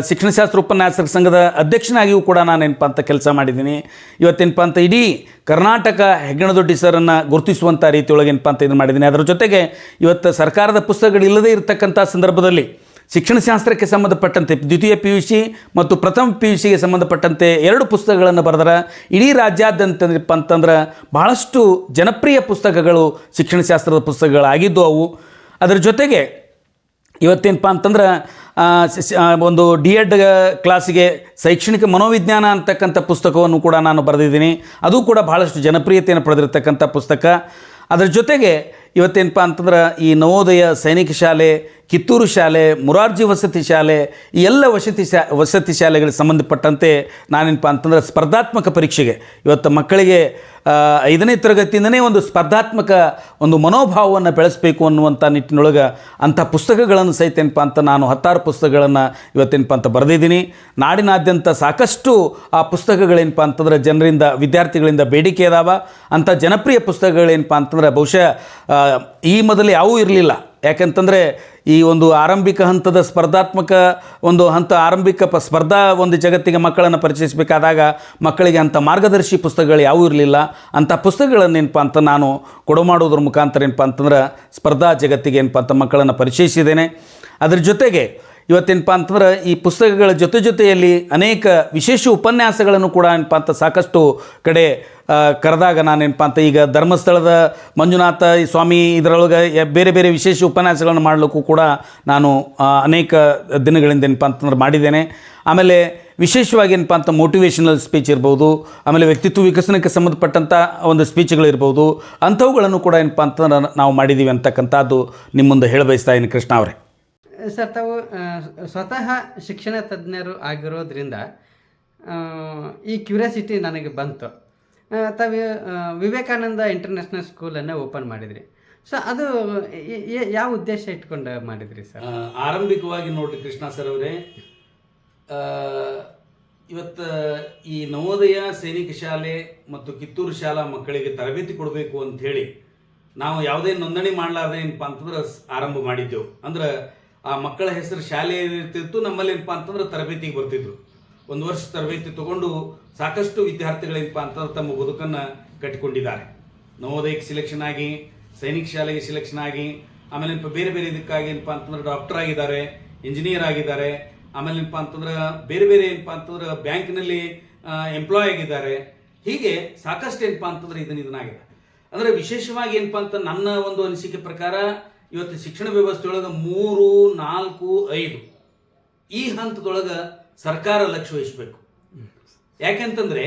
S2: ಶಿಕ್ಷಣಶಾಸ್ತ್ರ ಉಪನ್ಯಾಸಕರ ಸಂಘದ ಅಧ್ಯಕ್ಷನಾಗಿಯೂ ಕೂಡ ನಾನು ಏನಪ್ಪ ಅಂತ ಕೆಲಸ ಮಾಡಿದ್ದೀನಿ. ಇವತ್ತೇನಪ್ಪ ಅಂತ ಇಡೀ ಕರ್ನಾಟಕ ಹೆಗ್ಗಣದೊಡ್ಡಿ ಸರನ್ನು ಗುರುತಿಸುವಂಥ ರೀತಿಯೊಳಗೆ ಏನಪ್ಪ ಅಂತ ಇದು ಮಾಡಿದ್ದೀನಿ. ಅದರ ಜೊತೆಗೆ ಇವತ್ತು ಸರ್ಕಾರದ ಪುಸ್ತಕಗಳಿಲ್ಲದೇ ಇರತಕ್ಕಂಥ ಸಂದರ್ಭದಲ್ಲಿ ಶಿಕ್ಷಣಶಾಸ್ತ್ರಕ್ಕೆ ಸಂಬಂಧಪಟ್ಟಂತೆ ದ್ವಿತೀಯ PUC ಮತ್ತು ಪ್ರಥಮ PUCಗೆ ಸಂಬಂಧಪಟ್ಟಂತೆ 2 ಪುಸ್ತಕಗಳನ್ನು ಬರೆದರೆ ಇಡೀ ರಾಜ್ಯಾದ್ಯಂತ ಅಂತಂದ್ರೆ ಭಾಳಷ್ಟು ಜನಪ್ರಿಯ ಪುಸ್ತಕಗಳು ಶಿಕ್ಷಣಶಾಸ್ತ್ರದ ಪುಸ್ತಕಗಳಾಗಿದ್ದು ಅವು. ಅದರ ಜೊತೆಗೆ ಇವತ್ತೇನಪ್ಪ ಅಂತಂದ್ರೆ ಒಂದು D.Ed ಕ್ಲಾಸಿಗೆ ಶೈಕ್ಷಣಿಕ ಮನೋವಿಜ್ಞಾನ ಅಂತಕ್ಕಂಥ ಪುಸ್ತಕವನ್ನು ಕೂಡ ನಾನು ಬರೆದಿದ್ದೀನಿ. ಅದು ಕೂಡ ಭಾಳಷ್ಟು ಜನಪ್ರಿಯತೆಯನ್ನು ಪಡೆದಿರತಕ್ಕಂಥ ಪುಸ್ತಕ. ಅದರ ಜೊತೆಗೆ ಇವತ್ತೇನಪ್ಪ ಅಂತಂದ್ರೆ ಈ ನವೋದಯ, ಸೈನಿಕ ಶಾಲೆ, ಕಿತ್ತೂರು ಶಾಲೆ, ಮುರಾರ್ಜಿ ವಸತಿ ಶಾಲೆ, ಈ ಎಲ್ಲ ವಸತಿ ಶಾಲೆಗಳಿಗೆ ಸಂಬಂಧಪಟ್ಟಂತೆ ನಾನೇನಪ್ಪ ಅಂತಂದ್ರೆ ಸ್ಪರ್ಧಾತ್ಮಕ ಪರೀಕ್ಷೆಗೆ ಇವತ್ತು ಮಕ್ಕಳಿಗೆ 5ನೇ ತರಗತಿಯಿಂದನೇ ಒಂದು ಸ್ಪರ್ಧಾತ್ಮಕ ಒಂದು ಮನೋಭಾವವನ್ನು ಬೆಳೆಸಬೇಕು ಅನ್ನುವಂಥ ನಿಟ್ಟಿನೊಳಗೆ ಅಂಥ ಪುಸ್ತಕಗಳನ್ನು ಸಹಿತ ಏನಪ್ಪ ಅಂತ ನಾನು 16 ಪುಸ್ತಕಗಳನ್ನು ಇವತ್ತೇನಪ್ಪ ಅಂತ ಬರೆದಿದ್ದೀನಿ. ನಾಡಿನಾದ್ಯಂತ ಸಾಕಷ್ಟು ಆ ಪುಸ್ತಕಗಳೇನಪ್ಪ ಅಂತಂದ್ರೆ ವಿದ್ಯಾರ್ಥಿಗಳಿಂದ ಬೇಡಿಕೆ ಅದಾವ. ಅಂಥ ಜನಪ್ರಿಯ ಪುಸ್ತಕಗಳೇನಪ್ಪ ಅಂತಂದ್ರೆ ಬಹುಶಃ ಈ ಮೊದಲು ಯಾವೂ ಇರಲಿಲ್ಲ. ಯಾಕಂತಂದರೆ ಈ ಒಂದು ಆರಂಭಿಕ ಹಂತದ ಸ್ಪರ್ಧಾತ್ಮಕ ಆರಂಭಿಕ ಸ್ಪರ್ಧಾ ಒಂದು ಜಗತ್ತಿಗೆ ಮಕ್ಕಳನ್ನು ಪರಿಚಯಿಸಬೇಕಾದಾಗ ಮಕ್ಕಳಿಗೆ ಅಂಥ ಮಾರ್ಗದರ್ಶಿ ಪುಸ್ತಕಗಳು ಯಾವೂ ಇರಲಿಲ್ಲ. ಅಂಥ ಪುಸ್ತಕಗಳನ್ನು ಏನಪ್ಪ ಅಂತ ನಾನು ಕೊಡಮಾಡೋದ್ರ ಮುಖಾಂತರ ಏನಪ್ಪ ಅಂತಂದ್ರೆ ಸ್ಪರ್ಧಾ ಜಗತ್ತಿಗೆ ಏನಪ್ಪ ಅಂತ ಮಕ್ಕಳನ್ನು ಪರಿಚಯಿಸಿದ್ದೇನೆ. ಅದರ ಜೊತೆಗೆ ಇವತ್ತೇನಪ್ಪ ಅಂತಂದ್ರೆ ಈ ಪುಸ್ತಕಗಳ ಜೊತೆಯಲ್ಲಿ ಅನೇಕ ವಿಶೇಷ ಉಪನ್ಯಾಸಗಳನ್ನು ಕೂಡ ಏನಪ್ಪ ಅಂತ ಸಾಕಷ್ಟು ಕಡೆ ಕರೆದಾಗ ನಾನೇನಪ್ಪ ಅಂತ ಈಗ ಧರ್ಮಸ್ಥಳದ ಮಂಜುನಾಥ ಸ್ವಾಮಿ ಇದರೊಳಗೆ ಬೇರೆ ಬೇರೆ ವಿಶೇಷ ಉಪನ್ಯಾಸಗಳನ್ನು ಮಾಡಲಿಕ್ಕೂ ಕೂಡ ನಾನು ಅನೇಕ ದಿನಗಳಿಂದ ಏನಪ್ಪ ಅಂತಂದ್ರೆ ಮಾಡಿದ್ದೇನೆ. ಆಮೇಲೆ ವಿಶೇಷವಾಗಿ ಏನಪ್ಪ ಅಂತ ಮೋಟಿವೇಶನಲ್ ಸ್ಪೀಚ್ ಇರ್ಬೋದು, ಆಮೇಲೆ ವ್ಯಕ್ತಿತ್ವ ವಿಕಸನಕ್ಕೆ ಸಂಬಂಧಪಟ್ಟಂಥ ಒಂದು ಸ್ಪೀಚ್ಗಳಿರ್ಬೋದು, ಅಂಥವುಗಳನ್ನು ಕೂಡ ಏನಪ್ಪ ಅಂತಂದ್ರೆ ನಾವು ಮಾಡಿದ್ದೀವಿ ಅಂತಕ್ಕಂಥದ್ದು ನಿಮ್ಮ ಮುಂದೆ ಹೇಳಬಯಸ್ತಾ ಇದ್ದೀನಿ ಕೃಷ್ಣ ಅವರೇ.
S1: ಸರ್, ತಾವು ಸ್ವತಃ ಶಿಕ್ಷಣ ತಜ್ಞರು ಆಗಿರೋದ್ರಿಂದ ಈ ಕ್ಯೂರಿಯಾಸಿಟಿ ನನಗೆ ಬಂತು. ತಾವು ವಿವೇಕಾನಂದ ಇಂಟರ್ನ್ಯಾಷನಲ್ ಸ್ಕೂಲನ್ನು ಓಪನ್ ಮಾಡಿದ್ರಿ. ಸೊ ಅದು ಯಾವ ಉದ್ದೇಶ ಇಟ್ಕೊಂಡು ಮಾಡಿದ್ರಿ ಸರ್?
S2: ಆರಂಭಿಕವಾಗಿ ನೋಡಿರಿ ಕೃಷ್ಣ ಸರ್ ಅವರೇ, ಇವತ್ತು ಈ ನವೋದಯ, ಸೈನಿಕ ಶಾಲೆ ಮತ್ತು ಕಿತ್ತೂರು ಶಾಲಾ ಮಕ್ಕಳಿಗೆ ತರಬೇತಿ ಕೊಡಬೇಕು ಅಂಥೇಳಿ ನಾವು ಯಾವುದೇ ನೋಂದಣಿ ಮಾಡಲಾರ್ದೆ ಏನಪ್ಪ ಅಂತಂದ್ರೆ ಆರಂಭ ಮಾಡಿದ್ದೆವು. ಅಂದ್ರೆ ಆ ಮಕ್ಕಳ ಹೆಸರು ಶಾಲೆ ಇರ್ತಿತ್ತು. ನಮ್ಮಲ್ಲಿ ಏನಪ್ಪ ಅಂತಂದ್ರೆ ತರಬೇತಿಗೆ ಬರ್ತಿದ್ರು. 1 ವರ್ಷ ತರಬೇತಿ ತಗೊಂಡು ಸಾಕಷ್ಟು ವಿದ್ಯಾರ್ಥಿಗಳೇನಪ್ಪ ಅಂತಂದ್ರೆ ತಮ್ಮ ಬದುಕನ್ನು ಕಟ್ಟಿಕೊಂಡಿದ್ದಾರೆ. ನವೋದಯಕ್ಕೆ ಸಿಲೆಕ್ಷನ್ ಆಗಿ, ಸೈನಿಕ ಶಾಲೆಗೆ ಸಿಲೆಕ್ಷನ್ ಆಗಿ, ಆಮೇಲೆ ಬೇರೆ ಬೇರೆ ಇದಕ್ಕಾಗಿ ಏನಪ್ಪ ಅಂತಂದ್ರೆ ಡಾಕ್ಟರ್ ಆಗಿದ್ದಾರೆ, ಇಂಜಿನಿಯರ್ ಆಗಿದ್ದಾರೆ, ಆಮೇಲೆ ಏನಪ್ಪ ಅಂತಂದ್ರೆ ಬೇರೆ ಬೇರೆ ಏನಪ್ಪ ಅಂತಂದ್ರೆ ಬ್ಯಾಂಕ್ನಲ್ಲಿ ಎಂಪ್ಲಾಯ್ ಆಗಿದ್ದಾರೆ. ಹೀಗೆ ಸಾಕಷ್ಟು ಏನಪ್ಪ ಅಂತಂದ್ರೆ ಇದನ್ನಾಗಿದೆ. ಅಂದರೆ ವಿಶೇಷವಾಗಿ ಏನಪ್ಪ ಅಂತ ನನ್ನ ಒಂದು ಅನಿಸಿಕೆ ಪ್ರಕಾರ ಇವತ್ತು ಶಿಕ್ಷಣ ವ್ಯವಸ್ಥೆಯೊಳಗೆ 3, 4, 5 ಈ ಹಂತದೊಳಗೆ ಸರ್ಕಾರ ಲಕ್ಷ್ಯ ವಹಿಸಬೇಕು. ಯಾಕೆಂತಂದ್ರೆ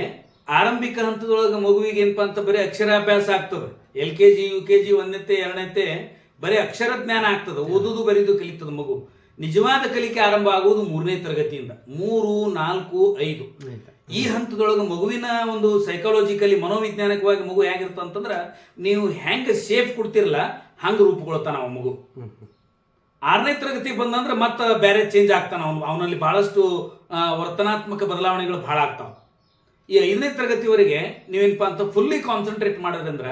S2: ಆರಂಭಿಕ ಹಂತದೊಳಗೆ ಮಗುವಿಗೆ ಏನಪ್ಪ ಅಂತ ಬರೀ ಅಕ್ಷರಾಭ್ಯಾಸ ಆಗ್ತದೆ. LKG UKG 1ನೇತೆ 2ನೇತೆ ಬರೀ ಅಕ್ಷರ ಜ್ಞಾನ ಆಗ್ತದೆ, ಓದುದು ಬರೀದು ಕಲಿತದ ಮಗು. ನಿಜವಾದ ಕಲಿಕೆ ಆರಂಭ ಆಗುವುದು 3ನೇ ತರಗತಿಯಿಂದ. 3, 4, 5 ಈ ಹಂತದೊಳಗೆ ಮಗುವಿನ ಒಂದು ಸೈಕಾಲಜಿಕಲಿ ಮನೋವೈಜ್ಞಾನಿಕವಾಗಿ ಮಗು ಹೇಗಿರುತ್ತೆ ಅಂತಂದ್ರೆ ನೀವು ಹೆಂಗೆ ಸೇಫ್ ಕೊಡ್ತಿರಲ್ಲ ಹಂಗೆ ರೂಪುಗೊಳ್ತಾನ ಅವ ಮಗು. 6ನೇ ತರಗತಿ ಬಂದಂದ್ರೆ ಮತ್ತೆ ಬೇರೆ ಚೇಂಜ್ ಆಗ್ತಾನ ಅವನಲ್ಲಿ ಬಹಳಷ್ಟು ವರ್ತನಾತ್ಮಕ ಬದಲಾವಣೆಗಳು ಬಹಳ ಆಗ್ತಾವ. ಈ 5ನೇ ತರಗತಿವರೆಗೆ ನೀವೇನಪ್ಪ ಅಂತ ಫುಲ್ಲಿ ಕಾನ್ಸಂಟ್ರೇಟ್ ಮಾಡೋದ್ರಿಂದ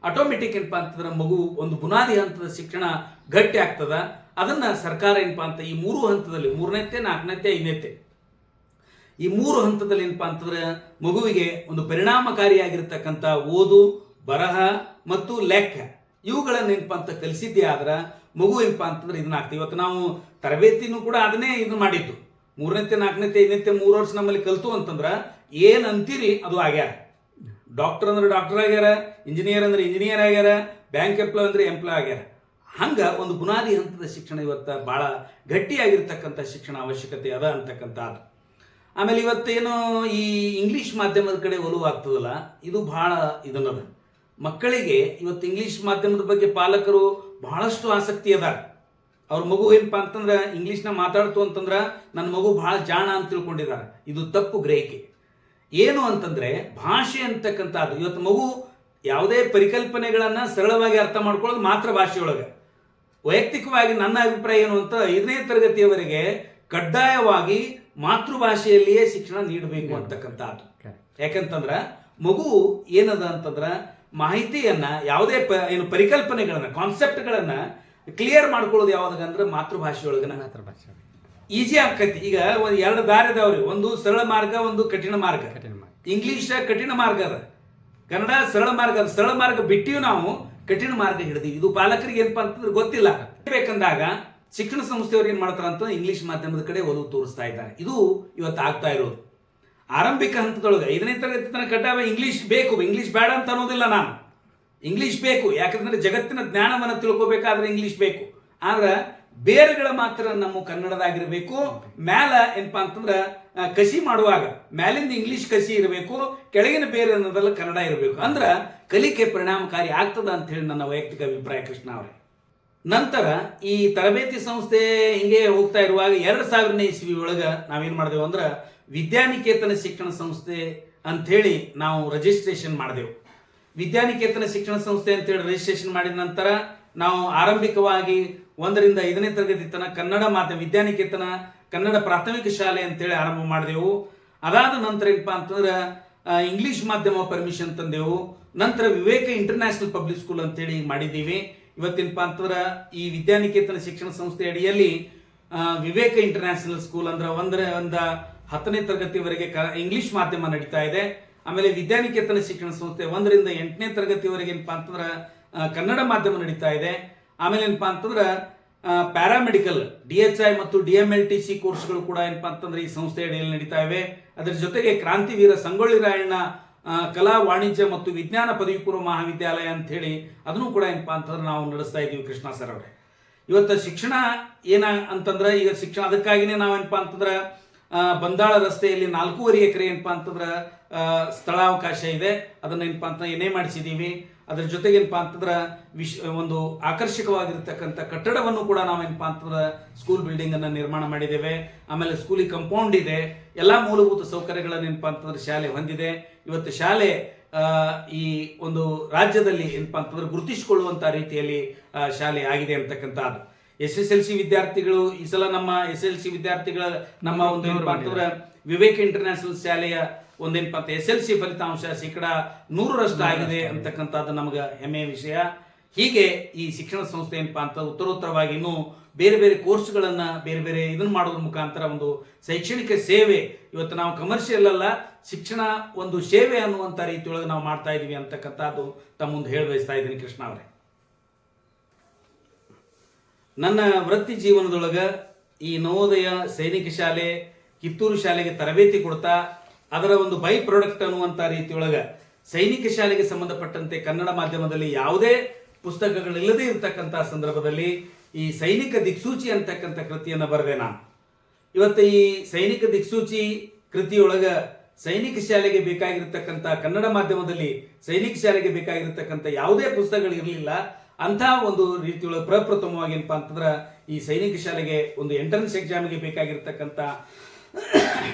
S2: ಆಟೋಮೆಟಿಕ್ ಏನಪ್ಪ ಅಂತಂದ್ರೆ ಮಗು ಒಂದು ಬುನಾದಿ ಹಂತದ ಶಿಕ್ಷಣ ಗಟ್ಟಿ ಆಗ್ತದ. ಅದನ್ನ ಸರ್ಕಾರ ಏನಪ್ಪ ಅಂತ ಈ 3 ಹಂತದಲ್ಲಿ 3ನೇತೆ 4ನೇತೆ 5ನೇತೆ ಈ 3 ಹಂತದಲ್ಲಿ ಏನಪ್ಪ ಅಂತಂದ್ರೆ ಮಗುವಿಗೆ ಒಂದು ಪರಿಣಾಮಕಾರಿಯಾಗಿರ್ತಕ್ಕಂಥ ಓದು, ಬರಹ ಮತ್ತು ಲೆಕ್ಕ ಇವುಗಳನ್ನ ಏನಪ್ಪ ಅಂತ ಕಲಿಸಿದ್ದೇ ಆದ್ರೆ ಮಗು ಏನಪ್ಪ ಅಂತಂದ್ರೆ ಇದನ್ನಾಗ್ತದೆ. ಇವತ್ತು ನಾವು ತರಬೇತಿನೂ ಕೂಡ ಅದನ್ನೇ ಇದು ಮಾಡಿದ್ದು. 3ನೇತೆ 4ನೇತೆ 5ನೇತೆ 3 ವರ್ಷ ನಮ್ಮಲ್ಲಿ ಕಲಿತು ಅಂತಂದ್ರೆ ಏನು ಅಂತೀರಿ ಅದು ಆಗ್ಯಾರ. ಡಾಕ್ಟರ್ ಅಂದ್ರೆ ಡಾಕ್ಟರ್ ಆಗ್ಯಾರ, ಇಂಜಿನಿಯರ್ ಅಂದ್ರೆ ಇಂಜಿನಿಯರ್ ಆಗ್ಯಾರ, ಬ್ಯಾಂಕ್ ಎಂಪ್ಲಾಯ್ ಅಂದ್ರೆ ಎಂಪ್ಲಾಯ್ ಆಗ್ಯಾರ. ಹಂಗೆ ಒಂದು ಬುನಾದಿ ಹಂತದ ಶಿಕ್ಷಣ ಇವತ್ತು ಭಾಳ ಗಟ್ಟಿಯಾಗಿರ್ತಕ್ಕಂಥ ಶಿಕ್ಷಣ ಅವಶ್ಯಕತೆ ಅದ ಅಂತಕ್ಕಂಥದ್ದು. ಆಮೇಲೆ ಇವತ್ತೇನು ಈ ಇಂಗ್ಲೀಷ್ ಮಾಧ್ಯಮದ ಕಡೆ ಒಲವು ಆಗ್ತದಲ್ಲ, ಇದು ಭಾಳ ಇದನ್ನದ. ಮಕ್ಕಳಿಗೆ ಇವತ್ತು ಇಂಗ್ಲೀಷ್ ಮಾಧ್ಯಮದ ಬಗ್ಗೆ ಪಾಲಕರು ಬಹಳಷ್ಟು ಆಸಕ್ತಿ ಅದ. ಅವ್ರ ಮಗು ಏನಪ್ಪ ಅಂತಂದ್ರೆ ಇಂಗ್ಲೀಷ್ನ ಮಾತಾಡ್ತು ಅಂತಂದ್ರೆ ನನ್ನ ಮಗು ಭಾಳ ಜಾಣ ಅಂತ ತಿಳ್ಕೊಂಡಿದ್ದಾರೆ. ಇದು ತಪ್ಪು ಗ್ರಹಿಕೆ. ಏನು ಅಂತಂದ್ರೆ ಭಾಷೆ ಅಂತಕ್ಕಂಥದ್ದು ಇವತ್ತು ಮಗು ಯಾವುದೇ ಪರಿಕಲ್ಪನೆಗಳನ್ನು ಸರಳವಾಗಿ ಅರ್ಥ ಮಾಡ್ಕೊಳ್ಳೋದು ಮಾತೃಭಾಷೆಯೊಳಗೆ. ವೈಯಕ್ತಿಕವಾಗಿ ನನ್ನ ಅಭಿಪ್ರಾಯ ಏನು ಅಂತ 5ನೇ ತರಗತಿಯವರೆಗೆ ಕಡ್ಡಾಯವಾಗಿ ಮಾತೃಭಾಷೆಯಲ್ಲಿಯೇ ಶಿಕ್ಷಣ ನೀಡಬೇಕು ಅಂತಕ್ಕಂಥದ್ದು. ಯಾಕಂತಂದ್ರೆ ಮಗು ಏನದ ಅಂತಂದ್ರೆ ಮಾಹಿತಿಯನ್ನ ಯಾವುದೇ ಏನು ಪರಿಕಲ್ಪನೆಗಳನ್ನ ಕಾನ್ಸೆಪ್ಟ್ಗಳನ್ನ ಕ್ಲಿಯರ್ ಮಾಡ್ಕೊಳ್ಳೋದು ಯಾವಾಗ ಅಂದ್ರೆ ಮಾತೃಭಾಷೆಯೊಳಗನ ಈಸಿ ಆಕೈತಿ. ಈಗ 2 ದಾರಿ ಅದಾವ್ರಿ, ಒಂದು ಸರಳ ಮಾರ್ಗ, ಒಂದು ಕಠಿಣ ಮಾರ್ಗ. ಇಂಗ್ಲಿಷ್ ಕಠಿಣ ಮಾರ್ಗ ಅದ, ಕನ್ನಡ ಸರಳ ಮಾರ್ಗ ಅದ. ಸರಳ ಮಾರ್ಗ ಬಿಟ್ಟಿವಿ ನಾವು, ಕಠಿಣ ಮಾರ್ಗ ಹಿಡಿದೀವಿ. ಇದು ಪಾಲಕರಿಗೆ ಏನಪ್ಪಾ ಅಂತಂದ್ರೆ ಗೊತ್ತಿಲ್ಲ. ಬೇಕಂದಾಗ ಶಿಕ್ಷಣ ಸಂಸ್ಥೆಯವ್ರು ಏನ್ ಮಾಡ್ತಾರ ಅಂತ ಇಂಗ್ಲಿಷ್ ಮಾಧ್ಯಮದ ಕಡೆ ಒಲವು ತೋರಿಸ್ತಾ ಇದ್ದಾರೆ. ಇದು ಇವತ್ತು ಆಗ್ತಾ ಇರೋದು. ಆರಂಭಿಕ ಹಂತದೊಳಗೆ 5ನೇ ತರಗತಿ ತನಕ ಕಡ್ಡಾಯ ಇಂಗ್ಲಿಷ್ ಬೇಕು, ಇಂಗ್ಲಿಷ್ ಬೇಡ ಅಂತ ಅನ್ನೋದಿಲ್ಲ ನಾನು. ಇಂಗ್ಲಿಷ್ ಬೇಕು, ಯಾಕಂದ್ರೆ ಜಗತ್ತಿನ ಜ್ಞಾನವನ್ನು ತಿಳ್ಕೊಬೇಕಾದ್ರೆ ಇಂಗ್ಲಿಷ್ ಬೇಕು. ಆದ್ರೆ ಬೇರೆಗಳ ಮಾತ್ರ ನಮ್ಮ ಕನ್ನಡದಾಗಿರ್ಬೇಕು. ಮ್ಯಾಲ ಏನಪ್ಪಾ ಅಂತಂದ್ರೆ ಕಸಿ ಮಾಡುವಾಗ ಮ್ಯಾಲಿಂದ ಇಂಗ್ಲಿಷ್ ಕಸಿ ಇರಬೇಕು, ಕೆಳಗಿನ ಬೇರೆ ಅನ್ನೋದೆಲ್ಲ ಕನ್ನಡ ಇರಬೇಕು. ಅಂದ್ರೆ ಕಲಿಕೆ ಪರಿಣಾಮಕಾರಿ ಆಗ್ತದ ಅಂತ ಹೇಳಿ ನನ್ನ ವೈಯಕ್ತಿಕ ಅಭಿಪ್ರಾಯ ಕೃಷ್ಣ ಅವರೇ. ನಂತರ ಈ ತರಬೇತಿ ಸಂಸ್ಥೆ ಹಿಂಗೆ ಹೋಗ್ತಾ ಇರುವಾಗ 2000ನೇ ಇಸ್ವಿ ಒಳಗೆ ನಾವೇನು ಮಾಡಿದೆವು ಅಂದ್ರೆ ವಿದ್ಯಾನಿಕೇತನ ಶಿಕ್ಷಣ ಸಂಸ್ಥೆ ಅಂಥೇಳಿ ನಾವು ರಿಜಿಸ್ಟ್ರೇಷನ್ ಮಾಡಿದೆವು. ವಿದ್ಯಾನಿಕೇತನ ಶಿಕ್ಷಣ ಸಂಸ್ಥೆ ಅಂತೇಳಿ ರಿಜಿಸ್ಟ್ರೇಷನ್ ಮಾಡಿದ ನಂತರ ನಾವು ಆರಂಭಿಕವಾಗಿ 1ರಿಂದ 5ನೇ ತರಗತಿ ತನಕ ಕನ್ನಡ ಮಾಧ್ಯಮ ವಿದ್ಯಾನಿಕೇತನ ಕನ್ನಡ ಪ್ರಾಥಮಿಕ ಶಾಲೆ ಅಂತೇಳಿ ಆರಂಭ ಮಾಡಿದೆವು. ಅದಾದ ನಂತರ ಏನಪ್ಪಾ ಅಂತಂದ್ರೆ ಇಂಗ್ಲಿಷ್ ಮಾಧ್ಯಮ ಪರ್ಮಿಷನ್ ತಂದೆವು. ನಂತರ ವಿವೇಕ ಇಂಟರ್ನ್ಯಾಷನಲ್ ಪಬ್ಲಿಕ್ ಸ್ಕೂಲ್ ಅಂತೇಳಿ ಮಾಡಿದ್ದೀವಿ. ಇವತ್ತೇನಪ್ಪ ಅಂತಂದ್ರೆ ಈ ವಿದ್ಯಾನಿಕೇತನ ಶಿಕ್ಷಣ ಸಂಸ್ಥೆ ಅಡಿಯಲ್ಲಿ ವಿವೇಕ ಇಂಟರ್ನ್ಯಾಷನಲ್ ಸ್ಕೂಲ್ ಅಂದ್ರೆ 10ನೇ ತರಗತಿವರೆಗೆ ಇಂಗ್ಲಿಷ್ ಮಾಧ್ಯಮ ನಡೀತಾ ಇದೆ. ಆಮೇಲೆ ವಿದ್ಯಾನಿಕೇತನ ಶಿಕ್ಷಣ ಸಂಸ್ಥೆ 1ರಿಂದ 8ನೇ ತರಗತಿವರೆಗೆ ಏನಪ್ಪಾ ಅಂತಂದ್ರೆ ಕನ್ನಡ ಮಾಧ್ಯಮ ನಡೀತಾ ಇದೆ. ಆಮೇಲೆ ಏನಪ್ಪಾ ಅಂತಂದ್ರೆ ಪ್ಯಾರಾಮೆಡಿಕಲ್ DHI ಮತ್ತು DMLTC ಕೋರ್ಸ್ಗಳು ಕೂಡ ಏನಪ್ಪಾ ಅಂತಂದ್ರೆ ಈ ಸಂಸ್ಥೆ ಅಡಿಯಲ್ಲಿ ನಡೀತಾ ಇವೆ. ಅದರ ಜೊತೆಗೆ ಕ್ರಾಂತಿವೀರ ಸಂಗೊಳ್ಳಿ ರಾಯಣ್ಣ ಕಲಾ ವಾಣಿಜ್ಯ ಮತ್ತು ವಿಜ್ಞಾನ ಪದವಿ ಪೂರ್ವ ಮಹಾವಿದ್ಯಾಲಯ ಅಂತ ಹೇಳಿ ಅದನ್ನು ಕೂಡ ಏನಪ್ಪಾ ಅಂತಂದ್ರೆ ನಾವು ನಡೆಸ್ತಾ ಇದ್ದೀವಿ ಕೃಷ್ಣ ಸರ್ ಅವರೇ. ಇವತ್ತು ಶಿಕ್ಷಣ ಏನ ಅಂತಂದ್ರೆ ಈಗ ಶಿಕ್ಷಣ ಅದಕ್ಕಾಗಿನೇ ನಾವೇನಪ್ಪಾ ಅಂತಂದ್ರೆ ಬಂದಾಳ ರಸ್ತೆಯಲ್ಲಿ 4.5 ಎಕರೆ ಏನಪ್ಪಾ ಅಂತಂದ್ರೆ ಸ್ಥಳಾವಕಾಶ ಇದೆ. ಅದನ್ನ ಏನಪ್ಪಾ ಅಂತ ಏನೇ ಮಾಡಿಸಿದೀವಿ. ಅದರ ಜೊತೆಗೆ ಏನಪ್ಪಾ ಅಂತಂದ್ರೆ ಒಂದು ಆಕರ್ಷಕವಾಗಿರ್ತಕ್ಕಂಥ ಕಟ್ಟಡವನ್ನು ಕೂಡ ನಾವೇನಪ್ಪಾ ಅಂತಂದ್ರೆ ಸ್ಕೂಲ್ ಬಿಲ್ಡಿಂಗ್ ಅನ್ನ ನಿರ್ಮಾಣ ಮಾಡಿದ್ದೇವೆ. ಆಮೇಲೆ ಸ್ಕೂಲಿಗೆ ಕಾಂಪೌಂಡ್ ಇದೆ. ಎಲ್ಲಾ ಮೂಲಭೂತ ಸೌಕರ್ಯಗಳನ್ನ ಏನಪ್ಪಾ ಅಂತಂದ್ರೆ ಶಾಲೆ ಹೊಂದಿದೆ. ಇವತ್ತು ಶಾಲೆ ಈ ಒಂದು ರಾಜ್ಯದಲ್ಲಿ ಏನಪ್ಪಾ ಅಂತಂದ್ರೆ ಗುರುತಿಸಿಕೊಳ್ಳುವಂತ ರೀತಿಯಲ್ಲಿ ಶಾಲೆ ಆಗಿದೆ ಅಂತಕ್ಕಂಥದ್ದು. SSLC ವಿದ್ಯಾರ್ಥಿಗಳು ಈ ಸಲ ನಮ್ಮ SSLC ವಿದ್ಯಾರ್ಥಿಗಳ ನಮ್ಮ ಒಂದು ಏನಪ್ಪಾ ಅಂತಂದ್ರೆ ವಿವೇಕ ಇಂಟರ್ನ್ಯಾಷನಲ್ ಶಾಲೆಯ ಒಂದೇನಪ್ಪ ಅಂತ SSLC ಫಲಿತಾಂಶ 100% ಆಗಿದೆ ಅಂತಕ್ಕಂಥದ್ದು ನಮಗೆ ಹೆಮ್ಮೆಯ ವಿಷಯ. ಹೀಗೆ ಈ ಶಿಕ್ಷಣ ಸಂಸ್ಥೆ ಏನಪ್ಪಾ ಅಂತ ಉತ್ತರೋತ್ತರವಾಗಿ ಇನ್ನೂ ಬೇರೆ ಬೇರೆ ಕೋರ್ಸ್ಗಳನ್ನು ಬೇರೆ ಬೇರೆ ಇದನ್ನು ಮಾಡೋದ್ರ ಮುಖಾಂತರ ಒಂದು ಶೈಕ್ಷಣಿಕ ಸೇವೆ, ಇವತ್ತು ನಾವು ಕಮರ್ಷಿಯಲ್ ಅಲ್ಲ, ಶಿಕ್ಷಣ ಒಂದು ಸೇವೆ ಅನ್ನುವಂಥ ರೀತಿಯೊಳಗೆ ನಾವು ಮಾಡ್ತಾ ಇದೀವಿ ಅಂತಕ್ಕಂಥದ್ದು ತಮ್ಮ ಮುಂದೆ ಹೇಳಿ ಬಯಸ್ತಾ ಇದ್ದೀನಿ ಕೃಷ್ಣ ಅವರೇ. ನನ್ನ ವೃತ್ತಿ ಜೀವನದೊಳಗೆ ಈ ನವೋದಯ ಸೈನಿಕ ಶಾಲೆ ಕಿತ್ತೂರು ಶಾಲೆಗೆ ತರಬೇತಿ ಕೊಡ್ತಾ ಅದರ ಒಂದು ಬೈ ಪ್ರಾಡಕ್ಟ್ ಅನ್ನುವಂಥ ರೀತಿಯೊಳಗೆ ಸೈನಿಕ ಶಾಲೆಗೆ ಸಂಬಂಧಪಟ್ಟಂತೆ ಕನ್ನಡ ಮಾಧ್ಯಮದಲ್ಲಿ ಯಾವುದೇ ಪುಸ್ತಕಗಳಿಲ್ಲದೆ ಇರತಕ್ಕಂಥ ಸಂದರ್ಭದಲ್ಲಿ ಈ ಸೈನಿಕ ದಿಕ್ಸೂಚಿ ಅಂತಕ್ಕಂಥ ಕೃತಿಯನ್ನು ಬರೆದೆ ನಾನು. ಇವತ್ತು ಈ ಸೈನಿಕ ದಿಕ್ಸೂಚಿ ಕೃತಿಯೊಳಗೆ ಸೈನಿಕ ಶಾಲೆಗೆ ಬೇಕಾಗಿರ್ತಕ್ಕಂಥ ಕನ್ನಡ ಮಾಧ್ಯಮದಲ್ಲಿ ಸೈನಿಕ ಶಾಲೆಗೆ ಬೇಕಾಗಿರ್ತಕ್ಕಂಥ ಯಾವುದೇ ಪುಸ್ತಕಗಳು ಇರಲಿಲ್ಲ. ಅಂಥ ಒಂದು ರೀತಿಯೊಳಗೆ ಪ್ರಪ್ರಥಮವಾಗಿ ಏನಪ್ಪಾ ಅಂತಂದ್ರೆ ಈ ಸೈನಿಕ ಶಾಲೆಗೆ ಒಂದು ಎಂಟ್ರೆನ್ಸ್ ಎಕ್ಸಾಮಿಗೆ ಬೇಕಾಗಿರ್ತಕ್ಕಂಥ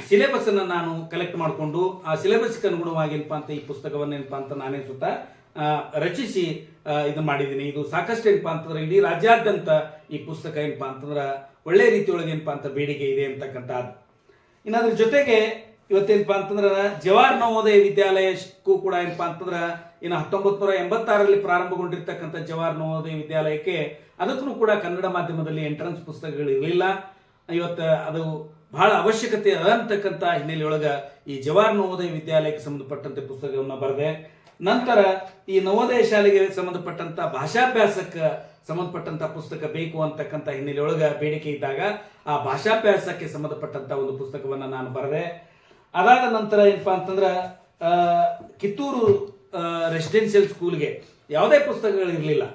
S2: ಸಿಲೆಬಸ್ ಅನ್ನು ನಾನು ಕಲೆಕ್ಟ್ ಮಾಡಿಕೊಂಡು ಆ ಸಿಲೆಬಸ್ಗೆ ಅನುಗುಣವಾಗಿ ಏನಪ್ಪಾ ಅಂತ ಈ ಪುಸ್ತಕವನ್ನು ಏನಪ್ಪಾ ಅಂತ ನಾನೇ ಸುತ್ತ ರಚಿಸಿ ಇದನ್ನ ಮಾಡಿದ್ದೀನಿ. ಇದು ಸಾಕಷ್ಟು ಏನಪ್ಪಾ ಅಂತಂದ್ರೆ ಇಡೀ ರಾಜ್ಯಾದ್ಯಂತ ಈ ಪುಸ್ತಕ ಏನಪ್ಪಾ ಅಂತಂದ್ರೆ ಒಳ್ಳೆ ರೀತಿಯೊಳಗೆ ಏನಪ್ಪಾ ಅಂತ ಬೇಡಿಕೆ ಇದೆ ಅಂತಕ್ಕಂಥದ್ದು. ಇನ್ನು ಅದ್ರ ಜೊತೆಗೆ ಇವತ್ತೇನಪ್ಪಾ ಅಂತಂದ್ರೆ ಜವಾಹರ್ ನವೋದಯ ವಿದ್ಯಾಲಯಕ್ಕೂ ಕೂಡ ಏನಪ್ಪಾ ಅಂತಂದ್ರೆ ಇನ್ನು 1986ರಲ್ಲಿ ಪ್ರಾರಂಭಗೊಂಡಿರ್ತಕ್ಕಂಥ ಜವಾಹರ್ ನವೋದಯ ವಿದ್ಯಾಲಯಕ್ಕೆ ಅದಕ್ಕೂ ಕೂಡ ಕನ್ನಡ ಮಾಧ್ಯಮದಲ್ಲಿ ಎಂಟ್ರೆನ್ಸ್ ಪುಸ್ತಕಗಳು ಇರಲಿಲ್ಲ. ಇವತ್ತು ಅದು ಬಹಳ ಅವಶ್ಯಕತೆ ಅದಂತಕ್ಕಂಥ ಹಿನ್ನೆಲೆಯೊಳಗೆ ಈ ಜವಾಹರ್ ನವೋದಯ ವಿದ್ಯಾಲಯಕ್ಕೆ ಸಂಬಂಧಪಟ್ಟಂತೆ ಪುಸ್ತಕವನ್ನು ಬರೆದೆ. ನಂತರ ಈ ನವೋದಯ ಶಾಲೆಗೆ ಸಂಬಂಧಪಟ್ಟಂತ ಭಾಷಾಭ್ಯಾಸಕ್ಕೆ ಸಂಬಂಧಪಟ್ಟಂತ ಪುಸ್ತಕ ಬೇಕು ಅಂತಕ್ಕಂಥ ಹಿನ್ನೆಲೆಯೊಳಗೆ ಬೇಡಿಕೆ ಇದ್ದಾಗ ಆ ಭಾಷಾಭ್ಯಾಸಕ್ಕೆ ಸಂಬಂಧಪಟ್ಟಂತ ಒಂದು ಪುಸ್ತಕವನ್ನು ನಾನು ಬರೆದೆ. ಅದಾದ ನಂತರ ಏನಪ್ಪಾ ಅಂತಂದ್ರೆ ಕಿತ್ತೂರು ರೆಸಿಡೆನ್ಷಿಯಲ್ ಸ್ಕೂಲ್ಗೆ ಯಾವುದೇ ಪುಸ್ತಕಗಳು ಇರಲಿಲ್ಲ.